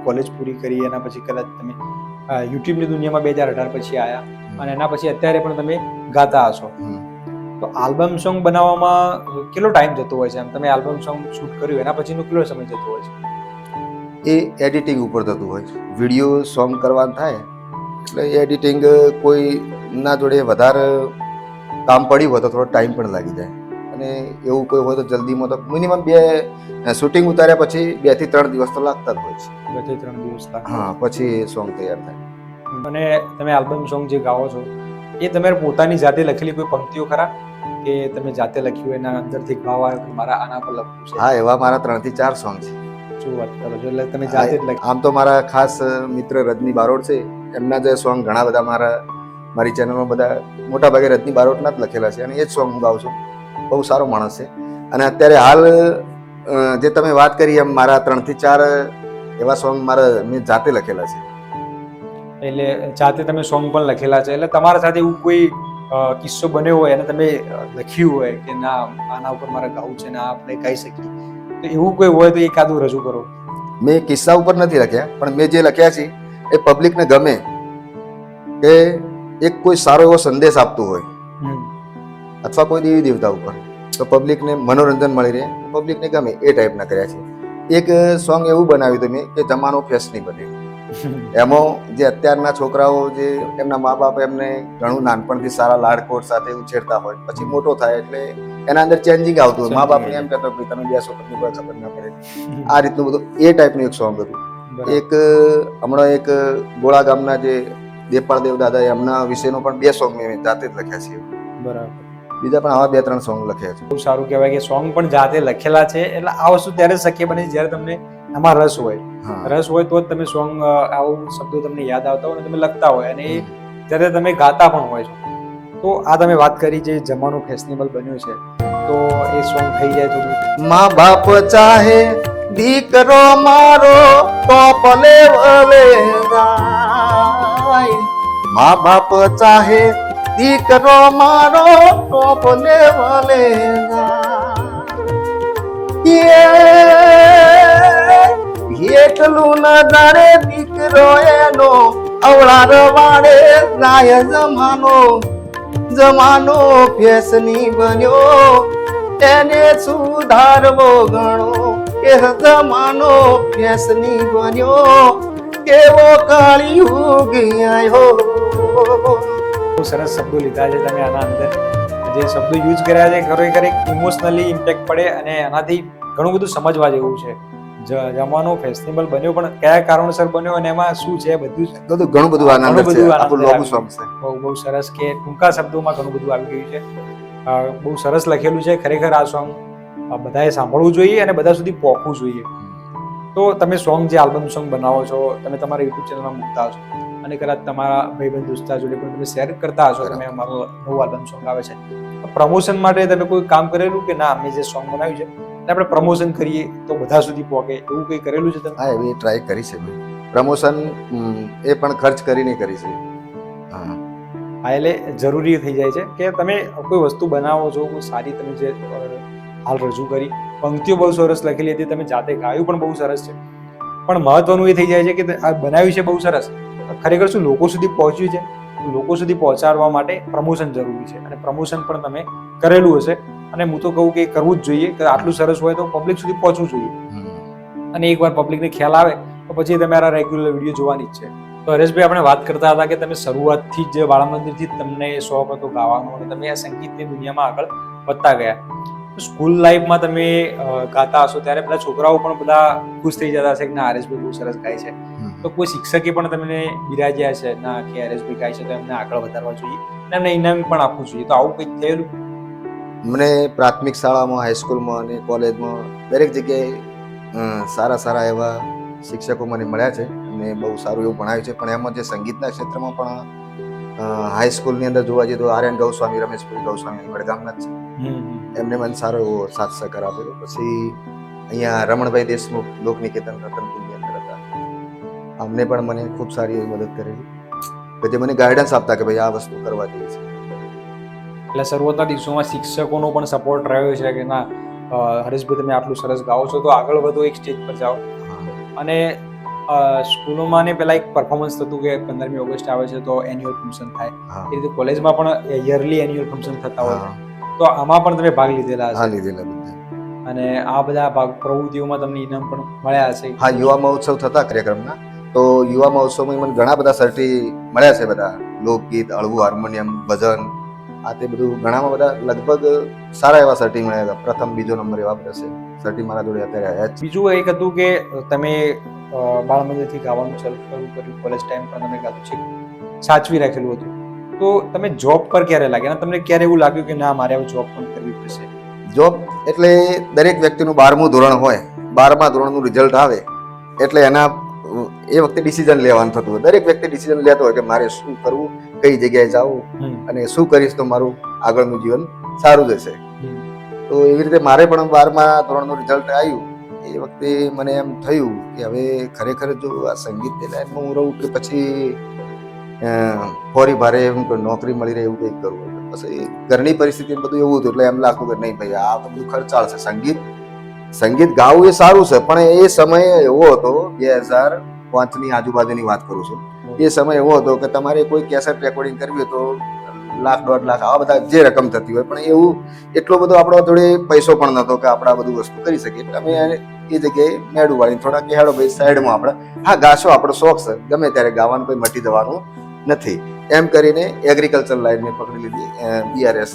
A: કોલેજ પૂરી કરી, એના પછી કદાચ તમે યુટ્યુબની દુનિયામાં 2018 પછી આવ્યા અને એના પછી અત્યારે પણ તમે ગાતા હશો. તો આલ્બમ સોંગ બનાવવામાં કેટલો ટાઈમ જતો હોય છે? એમ તમે આલ્બમ સોંગ શૂટ કર્યું એના પછીનો કેટલો સમય જતો હોય છે?
B: એ એડિટિંગ ઉપર થતું હોય છે. વિડીયો સોંગ કરવાનું થાય એટલે એડિટિંગ કોઈ ના જોડે વધારે કામ પડ્યું હોય તો થોડો ટાઈમ પણ લાગી જાય, અને એવું કોઈ હોય તો જલ્દીમાં તો મિનિમમ 2 શૂટિંગ ઉતાર્યા પછી 2 થી 3 દિવસ તો લાગતા જ હોય છે.
A: 2 થી 3 દિવસ લાગે.
B: હા, પછી સોંગ તૈયાર થાય.
A: અને તમે આલ્બમ સોંગ જે ગાઓ છો એ તમે પોતાની જાતે લખેલી કોઈ પંક્તિઓ ખરા કે તમે જાતે લખ્યું એના અંદરથી ભાવ આવ્યો કે મારા આના પર લખવું છે?
B: હા, એવા મારા 3 થી 4 સોંગ છે.
A: શું વાત કરો છો? એટલે તમે જાતે જ લખ્યું?
B: આમ તો મારા ખાસ મિત્ર રજની બારોટ છે, એમના જે સોંગ ઘણા બધા મારી ચેનલમાં બધા મોટા ભાગે રજની બારોટના જ લખેલા છે અને એ જ સોંગ હું ગાઉં છું. બહુ સારો માણસ છે. અને અત્યારે હાલ જે તમે વાત કરી એમ મારા 3 થી 4 એવા સોંગ મેં જાતે લખેલા છે.
A: એટલે જાતે તમે સોંગ પણ લખેલા છે. એટલે તમારા સાથે એવું કોઈ કિસ્સો બન્યો હોય અને તમે લખ્યું હોય કે ના, આના ઉપર મારે ગાવું છે ને આપણે ગાઈ શકીએ, તો એવું કોઈ હોય તો એકાદું રજૂ કરો.
B: મેં કિસ્સા ઉપર નથી લખ્યા, પણ મેં જે લખ્યા છે એ પબ્લિકને ગમે, કે એક કોઈ સારો એવો સંદેશ આપતું હોય અથવા કોઈ દેવી દેવતા ઉપર, તો પબ્લિકને મનોરંજન મળી રહે, પબ્લિકને ગમે એ ટાઈપના કર્યા છે. એક સોંગ એવું બનાવ્યું હતું મેં કે જમાનો ફેશની બને. એમાં જે અત્યારના છોકરાઓ જે એમના મા બાપ એમને ઘણું નાનપણથી સારા લાડકોડ સાથે ઉછેરતા હોય, પછી મોટો થાય એટલે એના અંદર ચેન્જિંગ આવતું હોય. મા બાપને એમ કહેતો કે તમે બેસો, તમને કોઈ ખબર ના પડે, આ રીતનું બધું એ ટાઈપનું એક સોંગ હતું. એક હમણાં એક ગોળા ગામના જે દેપાળ દેવ દાદા એમના વિશેનો પણ 2 સોંગ મેં જાતે જ લખ્યા છે.
A: બરાબર.
B: બીજા પણ આવા 2-3 સોંગ લખ્યા છે.
A: બહુ સારું કહેવાય કે સોંગ પણ જાતે લખેલા છે, એટલે આ વસ્તુ ત્યારે શક્ય બને છે જ્યારે તમને આમાં રસ હોય.
B: હા.
A: રસ હોય તો જ તમે સોંગ આવું શબ્દો તમને યાદ આવતા હોય અને તમે લખતા હોય, અને એ જ્યારે તમે ગાતા પણ હોય છો. તો આ તમે વાત કરી જે જમાનો ફેશનેબલ બન્યો છે, તો એ સોંગ થઈ જાય થોડું.
B: મા બાપ ચાહે દીકરો મારો ટોપ લેવલે જાય, મા બાપ ચાહે દીકરો મારો ટોપ લેવલે જાય, એટલું ન જાણે દીકરો એનો અવળા રવાડે જાય જમાનો, જમાનો ફેશની બન્યો એને સુધારવો ગણો, કે જમાનો ફેશની બન્યો કેવો કળિયુગ આયો.
A: બહુ સરસ શબ્દો લીધા છે તમે આના અંદર. જે શબ્દો યુઝ કર્યા છે ખરેખર એક ઇમોશનલી ઇમ્પેક્ટ પડે અને એનાથી ઘણું બધું સમજવા જેવું છે. જમાનો ફેશનેબલ બન્યો પણ કયા કારણોસર બન્યો અને એમાં શું છે બધું
B: ઘણું બધું આનંદ છે. આપણું લોગો સોંગ છે.
A: બહુ સરસ કે ટૂંકા શબ્દોમાં ઘણું બધું આવી ગયું છે. બહુ સરસ લખેલું છે. ખરેખર આ સોંગ બધાએ સાંભળવું જોઈએ અને બધા સુધી પહોંચવું જોઈએ. તો તમે સોંગ જે આલ્બમ સોંગ બનાવો છો, તમે તમારા યુટ્યુબ ચેનલમાં મૂકતા હશો અને કદાચ તમારા ભાઈબંધ દોસ્તા જોડે પણ તમે શેર કરતા હશો તમે અમારું નવું આલ્બમ સોંગ આવે છે. પ્રમોશન માટે તમે કોઈ કામ કરેલું કે ના અમે જે સોંગ બનાવ્યું છે આપણે પ્રમોશન કરીએ તો બધા સુધી પહોંચે, એવું કંઈ કરેલું છે તમે?
B: હા, એવી ટ્રાય કરી છે મેં. પ્રમોશન એ પણ ખર્ચ કરીને કરી છે. હા,
A: એટલે જરૂરી થઈ જાય છે કે તમે કોઈ વસ્તુ બનાવો છો, કોઈ સારી તમે જે હાલ રજૂ કરી, પંક્તિઓ બહુ સરસ લખેલી હતી, તમે જાતે ગાયું પણ બહુ સરસ છે, પણ મહત્વનું એ થઈ જાય છે કે આ બનાવ્યું છે બહુ સરસ, ખરેખર શું લોકો સુધી પહોંચ્યું છે? લોકો સુધી પહોંચાડવા માટે પ્રમોશન જરૂરી છે, અને પ્રમોશન પણ તમે કરેલું હશે. અને હું તો કહું કે કરવું જ જોઈએ, કે આટલું સરસ હોય તો પબ્લિક સુધી પહોંચવું જોઈએ. અને એકવાર પબ્લિકને ખ્યાલ આવે તો પછી તમારા રેગ્યુલર વિડીયો જોવાની જ છે. તો હરેશભાઈ, આપણે વાત કરતા હતા કે તમે શરૂઆતથી જ બાળમંદિરથી જ તમને શોખ હતો ગાવાનો અને તમે આ સંગીતની દુનિયામાં આગળ વધતા ગયા. સ્કૂલ લાઈફમાં તમે ગાતા હશો ત્યારે બધા છોકરાઓ પણ બધા ખુશ થઈ જતા હશે કે ના, હરેશભાઈ બહુ સરસ ગાય છે. તો કોઈ શિક્ષકે પણ તમને બિરાજ્યા છે ના કે હરેશભાઈ ગાય છે તો એમને આગળ વધારવા જોઈએ અને એમને ઇનામ પણ આપવું જોઈએ, તો આવું કંઈક થયેલું?
B: મને પ્રાથમિક શાળામાં, હાઈસ્કૂલમાં અને કોલેજમાં દરેક જગ્યાએ સારા એવા શિક્ષકો મને મળ્યા છે અને બહુ સારું એવું ભણાવ્યું છે. પણ એમાં જે સંગીતના ક્ષેત્રમાં પણ હાઈસ્કૂલની અંદર જોવા જઈએ તો આર્યન ગૌસ્વામી, રમેશભાઈ ગૌસ્વામી વડગામના જ છે. એમને મને સારો એવો સાથ સહકાર આપેલો. પછી અહીંયા રમણભાઈ દેશમુખ લોકનિકેતન રતનપુરની અંદર હતા, અમને પણ મને ખૂબ સારી એવી મદદ કરેલી, કે જે મને ગાઈડન્સ આપતા કે ભાઈ આ વસ્તુ કરવા જેવી છે.
A: એટલે શરૂઆતના દિવસોમાં શિક્ષકોનો પણ સપોર્ટ રહ્યો છે કે ના, હરેશભાઈ તમે આટલું સરસ ગાઓ છો તો આગળ વધો, એક સ્ટેજ પર જાઓ. અને સ્કૂલોમાં ને પહેલા એક પરફોર્મન્સ થતું કે 15મી ઓગસ્ટ આવે છે તો એન્યુઅલ ફંક્શન થાય, એ રીતે કોલેજમાં પણ યરલી એન્યુઅલ ફંક્શન થતા હોય, તો આમાં પણ તમે ભાગ લીધેલા હશે?
B: લીધેલા બધા.
A: અને આ બધા પ્રવૃત્તિઓમાં તમને ઇનામ પણ મળ્યા હશે?
B: હા, યુવા મહોત્સવ થતા કાર્યક્રમના, તો યુવા મહોત્સવમાં મને ઘણા બધા સર્ટી મળ્યા છે. બધા લોકગીત, હળવું હાર્મોનિયમ, ભજન, આ તે બધું ઘણામાં બધા લગભગ સારા એવા સર્ટી મળ્યા હતા. પ્રથમ, બીજો નંબર એવા બધા છે સર્ટી મારા જોડે અત્યારે આવ્યા છે.
A: બીજું એક હતું કે તમે બાળ મંદિરથી ગાવાનું શરૂ કર્યું, કોલેજ ટાઈમ પણ તમે ગાતું છે સાચવી રાખેલું હતું, તો તમે જોબ પર ક્યારે લાગ્યા અને તમને ક્યારે એવું લાગ્યું કે ના, મારે હવે જોબ પણ કરવી પડશે?
B: જોબ એટલે દરેક વ્યક્તિનું 12મું ધોરણ હોય, 12મા ધોરણનું રિઝલ્ટ આવે એટલે એના એ વખતે ડિસિઝન લેવાનું થતું હોય. દરેક વ્યક્તિ ડિસિઝન લેતો હોય કે મારે શું કરવું, કઈ જગ્યાએ જવું અને શું કરીશ તો મારું આગળનું જીવન સારું જશે. તો એવી રીતે મારે પણ 12મા ધોરણનું રિઝલ્ટ આવ્યું એ વખતે મને એમ થયું કે હવે ખરેખર જો આ સંગીતની લાઈનમાં હું રહું કે પછી ફોરી ભારે નોકરી મળી રહે એવું કંઈક કરવું. પછી ઘરની પરિસ્થિતિ બધું એવું હતું એટલે એમ લાગતું કે નહીં ભાઈ, આ તો બધું ખર્ચાળ છે. સંગીત ગાવું એ સારું છે, પણ એ સમય એવો હતો, 2005ની આજુબાજુની વાત કરું છું. એ સમય એવો હતો કે તમારે કોઈ કેસેટ રેકોર્ડિંગ કરવી હોય તો લાખ, 1.5 લાખ આવા બધા જે રકમ થતી હોય, પણ એવું એટલો બધો આપણો જોડે પૈસો પણ નતો કે આપણે આ બધું વસ્તુ કરી શકીએ. એટલે અમે એ જગ્યાએ મેળું વાળીને થોડા કે હેડો ભાઈ સાઈડમાં આપણે હા ગાશો, આપણો શોખ છે, ગમે ત્યારે ગાવાનું કોઈ મટી જવાનું નથી, એમ કરીને એગ્રીકલ્ચર લાઈન મેં પકડી લીધી. BRS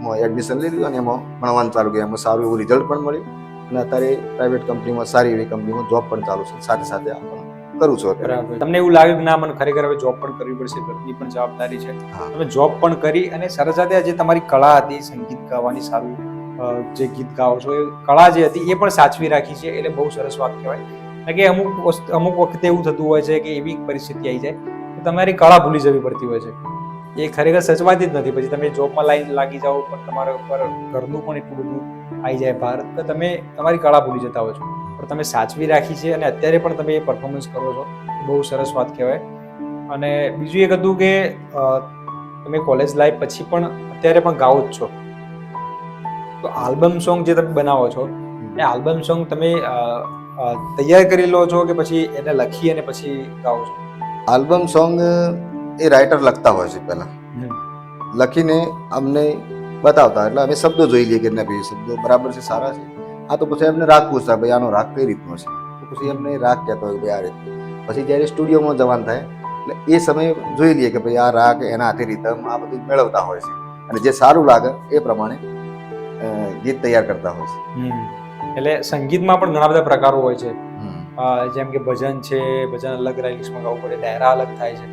B: માં એડમિશન લીધું અને એમાં ભણવાનું ચાલુ કર્યું. એમાં સારું એવું રિઝલ્ટ પણ મળ્યું અને અત્યારે પ્રાઇવેટ કંપનીમાં, સારી એવી કંપનીમાં જોબ પણ ચાલુ છે, સાથે સાથે આ પણ કરું છું અત્યારે.
A: બરાબર. તમને એવું લાગે કે ના મને ખરેખર હવે જોબ પણ કરવી પડશે, ઘરની પણ જવાબદારી છે,
B: હા.
A: તમે જોબ પણ કરી અને સાથે સાથે જે તમારી કળા હતી સંગીત ગાવાની, સારું જે ગીત ગાઓ છો એ કળા જે હતી એ પણ સાચવી રાખી છે, એટલે બહુ સરસ વાત કહેવાય. કારણ કે અમુક વખતે એવું થતું હોય છે કે એવી પરિસ્થિતિ આવી જાય તો તમારી કળા ભૂલી જવી પડતી હોય છે. એ ખરેખર સચવાતી જ નથી. પછી તમે જોબમાં લાગી જાઓ પણ તમારા ઉપર ઘરનું પણ એટલું બધું આવી જાય બહાર તો તમે તમારી કળા ભૂલી જતા હોય છો. પણ તમે સાચવી રાખી છે અને અત્યારે પણ તમે એ પરફોર્મન્સ કરો છો, બહુ સરસ વાત કહેવાય. અને બીજું એક હતું કે તમે કોલેજ લાઈફ પછી પણ અત્યારે પણ ગાઓ જ છો, તો આલ્બમ સોંગ જે તમે બનાવો છો એ આલ્બમ સોંગ તમે તૈયાર કરી લો છો કે પછી એને લખી અને પછી ગાઓ છો?
B: આલ્બમ સોંગ એ રાઇટર લખતા હોય છે પહેલા, લખીને અમને બતાવતા, એટલે અમે શબ્દો જોઈ લઈએ કે ના ભાઈ શબ્દો બરાબર છે, સારા છે. આ તો પછી એમને રાગ પૂછતા, ભાઈ આનો રાગ કઈ રીતનો છે, તો પછી એમને રાગ કહેતો હોય કે ભાઈ આ રીતનો. પછી જ્યારે સ્ટુડિયોમાં જવાનું થાય એટલે એ સમયે જોઈ લઈએ કે ભાઈ આ રાગ, એના હાથે રીધમ, આ બધું મેળવતા હોય છે અને જે સારું લાગે એ પ્રમાણે ગીત તૈયાર કરતા હોય છે.
A: એટલે સંગીતમાં પણ ઘણા બધા પ્રકારો હોય છે, જેમ કે ભજન છે, ભજન અલગ રાઇટ્સમાં ગાવું પડે, ડાયરા અલગ થાય છે,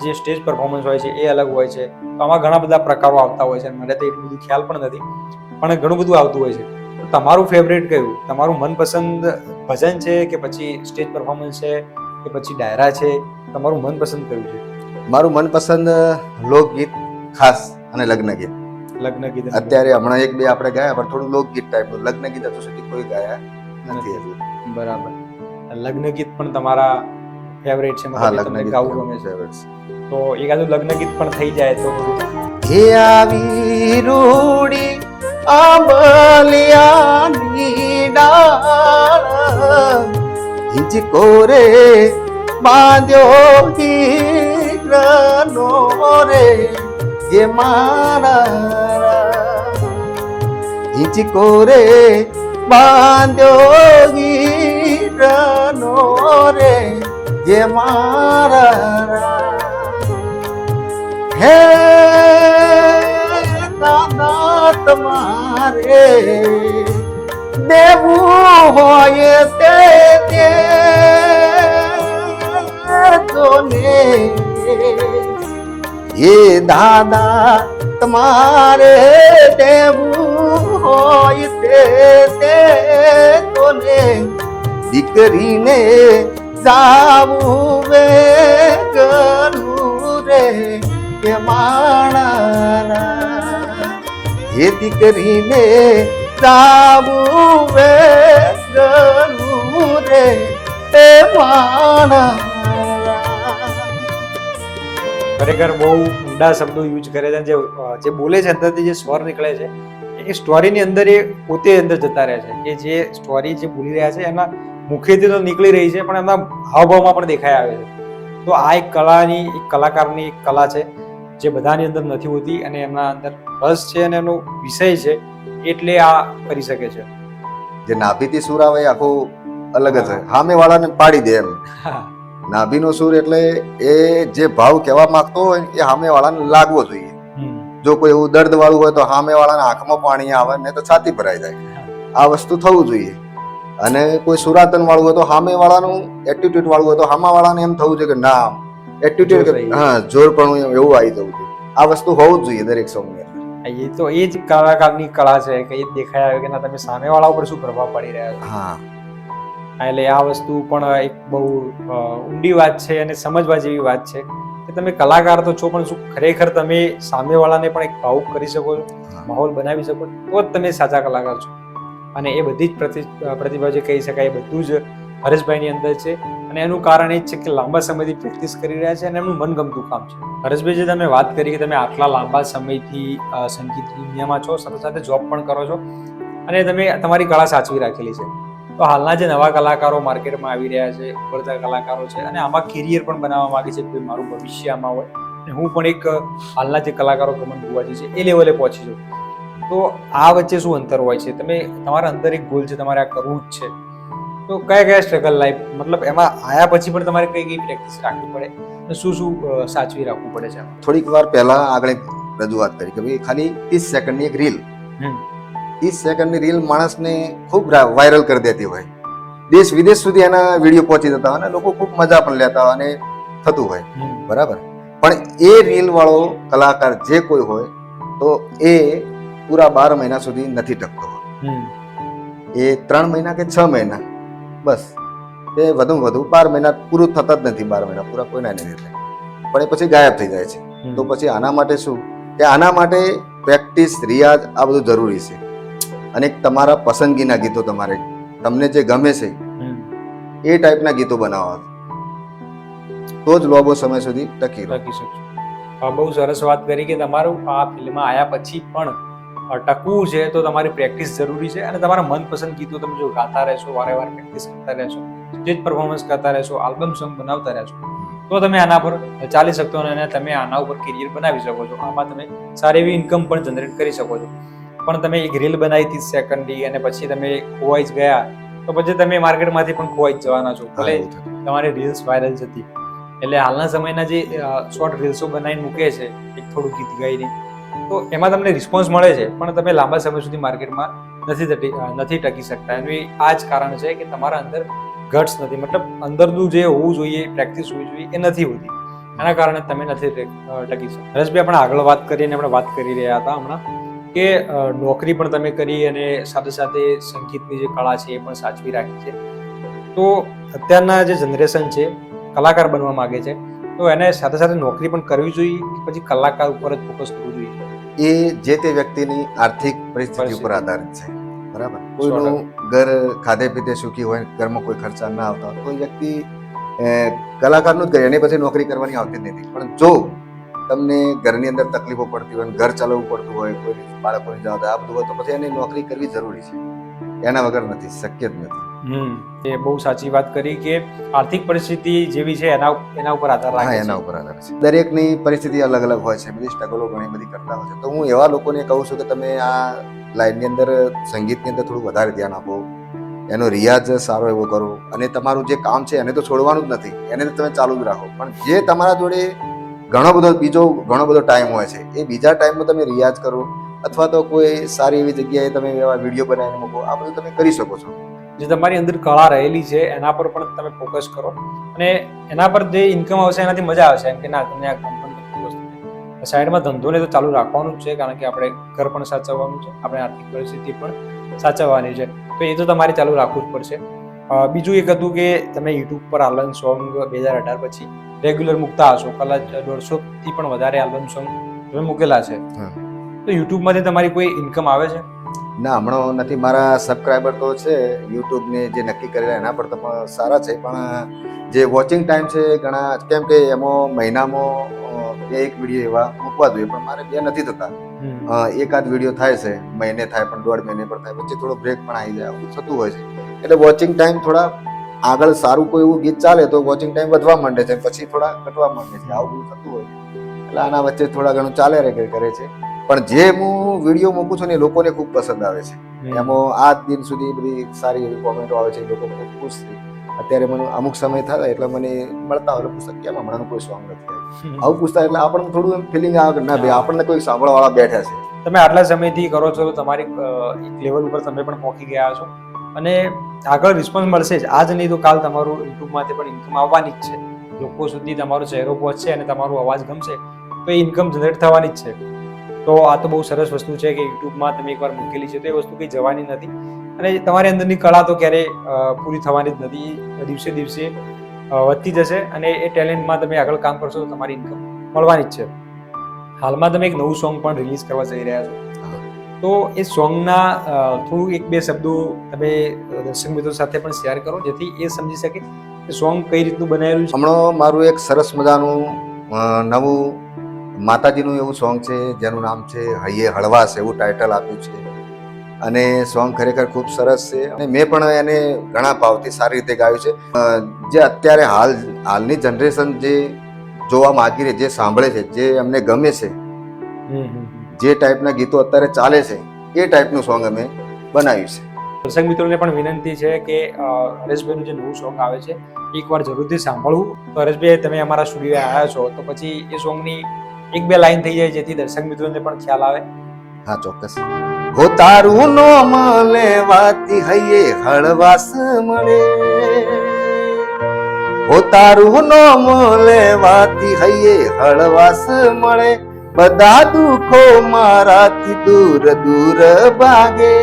A: જે સ્ટેજ પરફોર્મન્સ હોય છે એ અલગ હોય છે. તો આમાં ઘણા બધા પ્રકારો આવતા હોય છે. મને તો એટલું બધું ખ્યાલ પણ નથી, પણ ઘણું બધું આવતું હોય છે. તો તમારું ફેવરેટ કયું, તમારું મનપસંદ ભજન છે કે પછી સ્ટેજ પરફોર્મન્સ છે કે પછી ડાયરા છે, તમારું મનપસંદ કયું છે?
B: મારું મનપસંદ લોકગીત ખાસ અને લગ્ન ગીત.
A: લગ્ન ગીત
B: અત્યારે હમણાં એક બે આપણે ગાયા, પણ થોડું લોકગીત ટાઈપનું. લગ્ન ગીત હજુ સુધી કોઈ ગાયા નથી હજુ.
A: બરાબર. લગ્ન ગીત પણ તમારા ફેવરેટ છે,
B: હા,
A: મતલબ
B: લગ્ન
A: તમને
B: ગીત
A: ગાવું ગમે છે.
B: ફેવરેટ છે.
A: તો એકાદું લગ્ન ગીત પણ થઈ જાય તો
B: હે આવી રૂડી આંબલિયાની ડાળ, હિંચકો રે બાંધ્યો હીરનો રે જે મારા, હિંચકો રે બાંધ્યો હીરનો રે જે મારા. હે દાદા તમારે દેવું હોય તે દેજો ને, એ દાદા તમારે દેવું હોય તે દેજો ને, દીકરીને જાવું વેગનું રે કે માણા, એ દીકરીને જાવું વેગનું રે એ માણા.
A: ખરેખર બહુ ઊંડા શબ્દો યુઝ કરે છે. જે બોલે છે અંદરથી જે સ્વર નીકળે છે એ સ્ટોરીની અંદર એ પોતે અંદર જતા રહે છે, કે જે સ્ટોરી જે બોલી રહ્યા છે એના મુખેથી તો નીકળી રહી છે પણ એમના હાવભાવમાં પણ દેખાઈ આવે છે. તો આ એક કલાની, એક કલાકારની એક કલા છે જે બધાની અંદર નથી હોતી અને એમના અંદર રસ છે અને એનો વિષય છે એટલે આ કરી શકે છે.
B: જે નાભીથી સુર આવે આખું અલગ જ છે, સામે વાળાને પાડી દે એમ. નાભીનો સુર એટલે એ જે ભાવ કહેવા માંગતો હોય એ સામે વાળાને લાગવો જોઈએ. જો કોઈ એવું દર્દ વાળું હોય તો સામે વાળાના આંખમાં પાણી આવે ને તો છાતી ભરાઈ જાય. આ વસ્તુ થવું જોઈએ. અને કોઈ સુરાતન વાળું હોય તો સામે વાળાનું એટીટ્યુડ વાળું હોય તો સામા વાળાને એમ થવું જોઈએ કે ના એટીટ્યુડ, હા જોર પણ એવું આવી જવું જોઈએ. આ વસ્તુ હોવું જ જોઈએ દરેક સોંગની અંદર. એ
A: તો એ જ કલાકારની કળા છે કે એ દેખાય આવે કે ના તમે સામે વાળા ઉપર શું પ્રભાવ પાડી રહ્યા છો.
B: હા,
A: એટલે આ વસ્તુ પણ એક બહુ ઊંડી વાત છે અને સમજવા જેવી વાત છે કે તમે કલાકાર તો છો પણ શું ખરેખર તમે સામેવાળાને પણ એક ભાવુક કરી શકો છો, માહોલ બનાવી શકો છો, તો જ તમે સાચા કલાકાર છો. અને એ બધી જ પ્રતિભા જે કહી શકાય એ બધું જ હરેશભાઈની અંદર છે અને એનું કારણ એ જ છે કે લાંબા સમયથી પ્રેક્ટિસ કરી રહ્યા છે અને એમનું મનગમતું કામ છે. હરેશભાઈ, જે તમે વાત કરી કે તમે આટલા લાંબા સમયથી સંગીત દુનિયામાં છો, સાથે સાથે જોબ પણ કરો છો અને તમે તમારી કળા સાચવી રાખેલી છે. તો હાલના જે નવા કલાકારો માર્કેટમાં આવી રહ્યા છે, ઉભરતા કલાકારો છે અને આમાં કેરિયર પણ બનાવવા માંગે છે કે મારું ભવિષ્ય આમાં હોય અને હું પણ એક હાલના જે કલાકારો કમન ભુવાજી છે એ લેવલે પહોંચી જાઉં, તો આ વચ્ચે શું અંતર હોય છે? તમે તમારા અંદર એક ગોલ છે, તમારે આ કરવું જ છે, તો કયા કયા સ્ટ્રગલ લાઈફ, મતલબ એમાં આયા પછી પણ તમારે કઈ કઈ પ્રેક્ટિસ રાખવી પડે અને શું શું સાચવી રાખવું પડે છે?
B: થોડીક વાર પહેલા આગળ રજૂઆત કરી કે ભાઈ ખાલી 30 સેકન્ડની એક રીલ, 30 સેકન્ડની રીલ માણસને ખૂબ વાયરલ કરી દેતી હોય. દેશ વિદેશ સુધી એના વિડીયો પહોંચી જતા હોય અને લોકો ખૂબ મજા પણ લેતા હોય અને થતું હોય, બરાબર. પણ એ રીલ વાળો કલાકાર જે કોઈ હોય તો એ પૂરા 12 મહિના સુધી નથી ટકતો. એ 3 મહિના કે 6 મહિના બસ, એ વધુ 12 મહિના પૂરું થતા જ નથી. 12 મહિના પૂરા કોઈના નહીં થાય, પણ એ પછી ગાયબ થઈ જાય છે. તો પછી આના માટે શું કે આના માટે પ્રેક્ટિસ, રિયાઝ આ બધું જરૂરી છે. અને તમારા પસંદગીના ગીતો, તમારે તમને જે ગમે છે એ ટાઈપના ગીતો બનાવવા, તો જ લાંબો સમય સુધી ટકી
A: શકશો. બહુ સરસ વાત કરી કે તમારું આ ફિલ્મમાં આવ્યા પછી પણ ટકવું છે તો તમારી પ્રેક્ટિસ જરૂરી છે. અને તમારા મનપસંદ ગીતો તમે જો ગાતા રહેશો, વારે વારે પ્રેક્ટિસ કરતા રહેશો, સ્ટેજ પરફોર્મન્સ કરતા રહેશો, આલ્બમ સોંગ બનાવતા રહેશો, તો તમે આના પર ચાલી શકશો અને તમે આના ઉપર કેરિયર બનાવી શકો છો. આમાં તમે સારી એવી ઇન્કમ પણ જનરેટ કરી શકો છો. પણ તમે એક રીલ બનાવી 30 સેકન્ડની અને પછી તમે ખોવાઈ જ ગયા તો પછી તમે માર્કેટમાંથી પણ ખોવાઈ જ જવાના છો. ભલે તમારી રીલ્સ વાયરલ જતી. એટલે હાલના સમયના જે શોર્ટ રીલ્સો બનાવીને મૂકે છે એક થોડું ગીત ગાઈને, તો એમાં તમને રિસ્પોન્સ મળે છે પણ તમે લાંબા સમય સુધી માર્કેટમાં નથી ટકી શકતા. એનું આ જ કારણ છે કે તમારા અંદર ગટ્સ નથી, મતલબ અંદરનું જે હોવું જોઈએ, પ્રેક્ટિસ હોવી જોઈએ એ નથી હોતી. એના કારણે તમે નથી ટકી શકતા. હરેશભાઈ, આપણે આગળ વાત કરીને આપણે વાત કરી રહ્યા હતા હમણાં કે નોકરી પણ તમે કરી અને સાથે સાથે સંગીતની જે કળા છે એ પણ સાચવી રાખી છે. તો અત્યારના જે જનરેશન છે કલાકાર બનવા માંગે છે, તો એને સાથે સાથે નોકરી પણ કરવી જોઈએ કે પછી કલાકાર ઉપર જ ફોકસ કરવું જોઈએ?
B: એ જે તે વ્યક્તિની આર્થિક પરિસ્થિતિ ઉપર આધારિત છે, બરાબર. કોઈનું ઘર ખાધે પીતે સુખી હોય, ઘરમાં કોઈ ખર્ચા ના આવતા હોય, કોઈ વ્યક્તિ કલાકારનું જ કરે, એની પછી નોકરી કરવાની આવતી જ નથી. પણ જો તમને ઘરની અંદર તકલીફો પડતી હોય, ઘર ચલાવવું પડતું હોય, કોઈ બાળકોની જવાબદારી આ બધું હોય, તો પછી એને નોકરી કરવી જરૂરી છે. એના વગર નથી, શક્ય જ નથી.
A: એ બહુ સાચી વાત કરી કે આર્થિક પરિસ્થિતિ જેવી છે એના ઉપર આધાર રાખે છે.
B: એના ઉપર આધાર છે. દરેકની પરિસ્થિતિ અલગ અલગ હોય છે, બધી સ્ટ્રગલો ઘણી બધી કરતા હોય છે. તો હું એવા લોકોને કહું છું કે તમે આ લાઈનની અંદર, સંગીતની અંદર થોડું વધારે ધ્યાન આપો, એનો રિયાઝ સારો એવો કરો, અને તમારું જે કામ છે એને તો છોડવાનું જ નથી, એને તો તમે ચાલુ જ રાખો. પણ જે તમારા જોડે ઘણો બધો ટાઈમ હોય છે, એ બીજા ટાઈમમાં તમે રિયાઝ કરો, અથવા તો કોઈ સારી એવી જગ્યાએ તમે એવા વિડીયો બનાવીને મૂકો. આ બધું તમે કરી શકો છો.
A: જે તમારી અંદર કળા રહેલી છે એના પર પણ તમે ફોકસ કરો અને એના પર જે ઇન્કમ આવશે એનાથી મજા આવશે. એમ કે ના, તમને આ કામ પણ સાઈડમાં ધંધોને તો ચાલુ રાખવાનું જ છે, કારણ કે આપણે ઘર પણ સાચવવાનું છે, આપણે આર્થિક પરિસ્થિતિ પણ સાચવવાની છે. તો એ તો તમારે ચાલુ રાખવું જ પડશે. બીજું એક હતું કે તમે યુટ્યુબ પર આલ્બમ સોંગ 2018 પછી રેગ્યુલર મૂકતા હશો, કદાચ 150 થી પણ વધારે આલ્બમ સોંગ તમે મૂકેલા છે. તો યુટ્યુબમાંથી તમારી કોઈ ઇન્કમ આવે છે?
B: ના, હમણાં નથી. મારા સબસ્ક્રાઈબર તો છે યુટ્યુબને જે નક્કી કરેલા એના પર તો પણ સારા છે, પણ જે વોચિંગ ટાઈમ છે ઘણા, કેમ કે એમાં મહિનામાં 1 વિડીયો એવા મૂકવા જોઈએ, પણ મારે 2 નથી થતા. એકાદ વિડીયો થાય છે, મહિને થાય પણ 1.5 મહિને પર થાય, વચ્ચે થોડો બ્રેક પણ આવી જાય, આવું થતું હોય છે. એટલે વોચિંગ ટાઈમ થોડા આગળ સારું કોઈ એવું ગીત ચાલે તો વોચિંગ ટાઈમ વધવા માંડે છે, પછી થોડા ઘટવા માંડે છે, આવું બધું થતું હોય છે. એટલે આના વચ્ચે થોડા ઘણું ચાલે કરે છે. પણ જે હું વિડીયો મૂકું છું ને એ લોકોને ખૂબ પસંદ આવે છે. એમાં આજ દિન સુધી બધી સારી એવી કોમેન્ટો આવે છે, લોકો ખૂબ ખુશ થઈ. અત્યારે મને અમુક સમય થાય એટલે મને મળતા હોય, પૂછતા કેમ હમણાં કોઈ સોંગ નથી, આવું પૂછતા એટલે આપણને થોડું એમ ફિલિંગ આવે કે ના ભાઈ, આપણને કોઈ સાંભળવા વાળા બેઠા છે.
A: તમે આટલા સમયથી કરો છો તો તમારી એક લેવલ ઉપર તમે પણ પહોંચી ગયા છો અને આગળ રિસ્પોન્સ મળશે જ. આજ નહીં તો કાલ તમારું યુટ્યુબમાંથી પણ ઇન્કમ આવવાની જ છે. લોકો સુધી તમારો ચહેરો પહોંચશે અને તમારો અવાજ ગમશે તો એ ઇન્કમ જનરેટ થવાની જ છે. તો આ તો બહુ સરસ વસ્તુ છે કે યુટ્યુબમાં તમે એકવાર મૂકેલી છે તો એ વસ્તુ કંઈ જવાની નથી અને તમારી અંદરની કળા તો ક્યારેય પૂરી થવાની જ નથી. દિવસે દિવસે વધતી જશે અને એ ટેલેન્ટમાં તમે આગળ કામ કરશો તો તમારી ઇન્કમ મળવાની જ છે. હાલમાં તમે એક નવું સોંગ પણ રિલીઝ કરવા જઈ રહ્યા છો, તો એ સોંગના થોડું 1-2 શબ્દો તમે દર્શક મિત્રો સાથે પણ શેર કરો, જેથી એ સમજી શકે કે સોંગ કઈ રીતનું બનાવેલું છે.
B: હમણાં મારું એક સરસ મજાનું નવું માતાજીનું એવું સોંગ છે જેનું નામ છે હૈયે હળવાશ, એવું ટાઇટલ આપ્યું છે. અને સોંગ ખરેખર ખૂબ સરસ છે અને મેં પણ એને ઘણા ભાવથી સારી રીતે ગાયું છે. જે અત્યારે હાલની જનરેશન જે જોવા માંગી રહી, જે સાંભળે છે, જે અમને ગમે છે, જે ટાઈપના ગીતો અત્યારે ચાલે છે, એ ટાઈપનું સોંગ અમે બનાવ્યું છે.
A: દર્શક મિત્રોને પણ વિનંતી છે કે હરેશભાઈનું જે નવું સોંગ આવે છે એકવાર જરૂરથી સાંભળવું. તો હરેશભાઈ, તમે અમારા સ્ટુડિયો આવ્યા છો તો પછી એ સોંગની 1-2 લાઈન થઈ જાય જેથી દર્શક મિત્રોને પણ ખ્યાલ આવે.
B: હા, ચોક્કસ. હો તારું નોમ લેવાતી હૈયે હળવાસ મળે, હો તારું નોમ લેવાતી હૈયે હળવાસ મળે, બધા દુઃખો મારાથી દૂર દૂર ભાગે.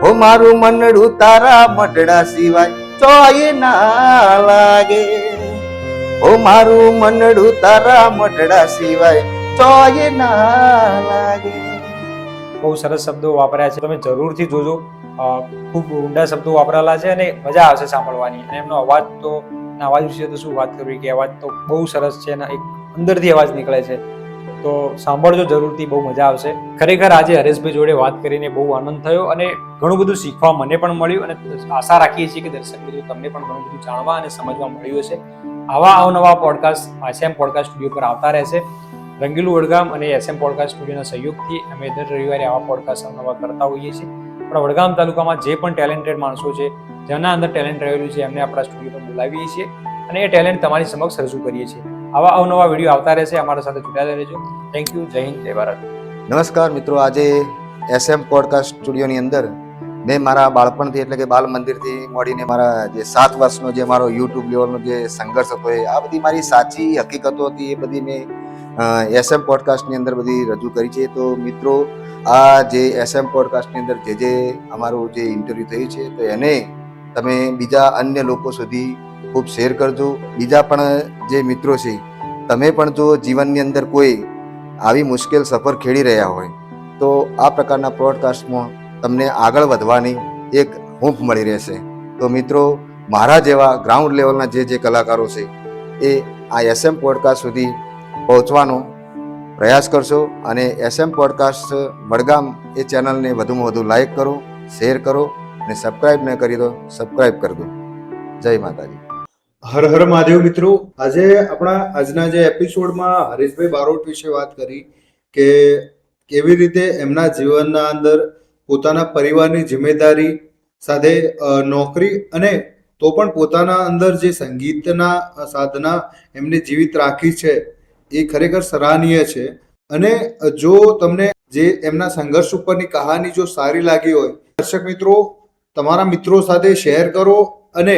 B: હો મારું મનડું તારા મટડા સિવાય ચોય ના લાગે, હો મારું મનડું તારા મટડા સિવાય ચોય ના લાગે.
A: બહુ સરસ શબ્દો વાપર્યા છે, તમે જરૂરથી જોજો. ખૂબ ઊંડા શબ્દો વાપરેલા છે અને મજા આવશે સાંભળવાની. અને એમનો અવાજ તો, અવાજ વિશે તો શું વાત કરવી, કે અવાજ તો બહુ સરસ છે અને એક અંદરથી અવાજ નીકળે છે. તો સાંભળજો જરૂરથી, બહુ મજા આવશે. ખરેખર આજે હરેશભાઈ જોડે વાત કરીને બહુ આનંદ થયો અને ઘણું બધું શીખવા મને પણ મળ્યું, અને આશા રાખીએ છીએ કે દર્શક મિત્રો તમને પણ ઘણું બધું જાણવા અને સમજવા મળ્યું હશે. આવા અવનવા પોડકાસ્ટ એસએમ પોડકાસ્ટ સ્ટુડિયો પર આવતા રહેશે. રંગીલું વડગામ અને એસએમ પોડકાસ્ટ સ્ટુડિયોના સહયોગથી અમે દર રવિવારે આવા પોડકાસ્ટ અવનવા કરતા હોઈએ છીએ. આપણા વડગામ તાલુકામાં જે પણ ટેલેન્ટેડ માણસો છે, જેના અંદર ટેલેન્ટ રહેલું છે, એમને આપણા સ્ટુડિયો પર બોલાવીએ છીએ અને એ ટેલેન્ટ તમારી સમક્ષ રજૂ કરીએ છીએ. આવા અવનવા વિડીયો આવતા રહેશે, અમારા સાથે જોડાયેલા રહેજો. Thank you. જય હિન્દ, જય ભારત.
B: નમસ્કાર મિત્રો, આજે એસએમ પોડકાસ્ટ સ્ટુડિયોની અંદર મેં મારા બાળપણથી એટલે કે બાલ મંદિરથી મળીને મારા જે 7 વર્ષનો જે મારો યુટ્યુબ લેવલનો જે સંઘર્ષ હતો, આ બધી મારી સાચી હકીકતો હતી, એ બધી મેં એસએમ પોડકાસ્ટની અંદર બધી રજૂ કરી છે. તો મિત્રો, આ જે એસએમ પોડકાસ્ટની અંદર જે અમારું જે ઇન્ટરવ્યૂ થયું છે, તો એને તમે બીજા અન્ય લોકો સુધી ખૂબ શેર કરજો. બીજા પણ જે મિત્રો છે, તમે પણ જો જીવનની અંદર કોઈ આવી મુશ્કેલ સફર ખેડી રહ્યા હોય તો આ પ્રકારના પોડકાસ્ટમાં તમને આગળ વધવાની એક હૂંફ મળી રહેશે. તો મિત્રો, મારા જેવા ગ્રાઉન્ડ લેવલના જે કલાકારો છે, એ આ એસએમ પોડકાસ્ટ સુધી પહોંચવાનો પ્રયાસ કરશો. અને એસએમ પોડકાસ્ટ વડગામ એ ચેનલને વધુમાં વધુ લાઈક કરો, શેર કરો અને સબસ્ક્રાઈબ ન કરી દો, સબસ્ક્રાઈબ કરી દો. જય માતાજી.
C: હર હર મહાદેવ. મિત્રો, આજે આપણા આજના જે એપિસોડમાં હરેશભાઈ બારોટ વિશે વાત કરી કે કેવી રીતે એમના જીવનના અંદર પોતાના પરિવારની જિમ્મેદારી સાથે નોકરી અને તો પણ પોતાના અંદર જે સંગીતના સાધના એમને જીવિત રાખી છે, એ ખરેખર સરાહનીય છે. અને જો તમને જે એમના સંઘર્ષ ઉપરની કહાની જો સારી લાગી હોય, દર્શક મિત્રો, તમારા મિત્રો સાથે શેર કરો અને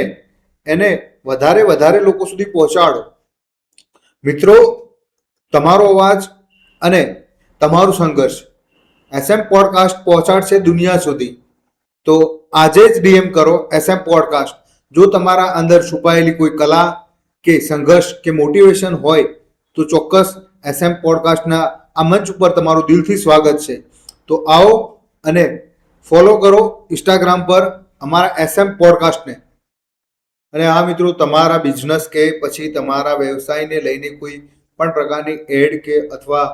C: એને વધારે લોકો સુધી પહોંચાડો. મિત્રો, તમારો અવાજ અને તમારું સંઘર્ષ એસએમ પોડકાસ્ટ પહોંચાડશે દુનિયા સુધી. તો આજે જ ડીએમ કરો એસએમ પોડકાસ્ટ. જો તમારા અંદર છુપાયેલી કોઈ કલા કે સંઘર્ષ કે મોટિવેશન હોય તો ચોક્કસ એસએમ પોડકાસ્ટના આ મંચ ઉપર તમારું દિલથી સ્વાગત છે. તો આવો અને ફોલો કરો ઇન્સ્ટાગ્રામ પર અમારા એસએમ પોડકાસ્ટને. અને આ મિત્રો, તમારા બિઝનેસ કે પછી તમારા વ્યવસાયને લઈને કોઈ પણ પ્રકારની એડ કે અથવા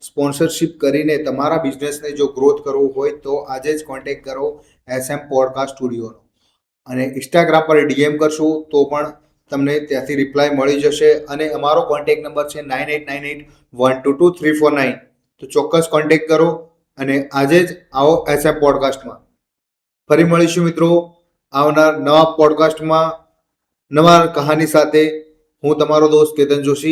C: સ્પોન્સરશિપ કરીને તમારા બિઝનેસને જો ગ્રોથ કરવો હોય તો આજે જ કોન્ટેક્ટ કરો એસએમ પોડકાસ્ટ સ્ટુડિયોનો. અને ઇન્સ્ટાગ્રામ પર ડીએમ કરશો તો પણ તમને ત્યાંથી રિપ્લાય મળી જશે. અને અમારો કોન્ટેક્ટ નંબર છે 9898122349. તો ચોક્કસ કોન્ટેક્ટ કરો અને આજે જ આવો એસએમ પોડકાસ્ટમાં. ફરી મળીશું મિત્રો આવનાર નવા પોડકાસ્ટમાં નવા કહાની સાથે. હું તમારો દોસ્ત કેતન જોશી.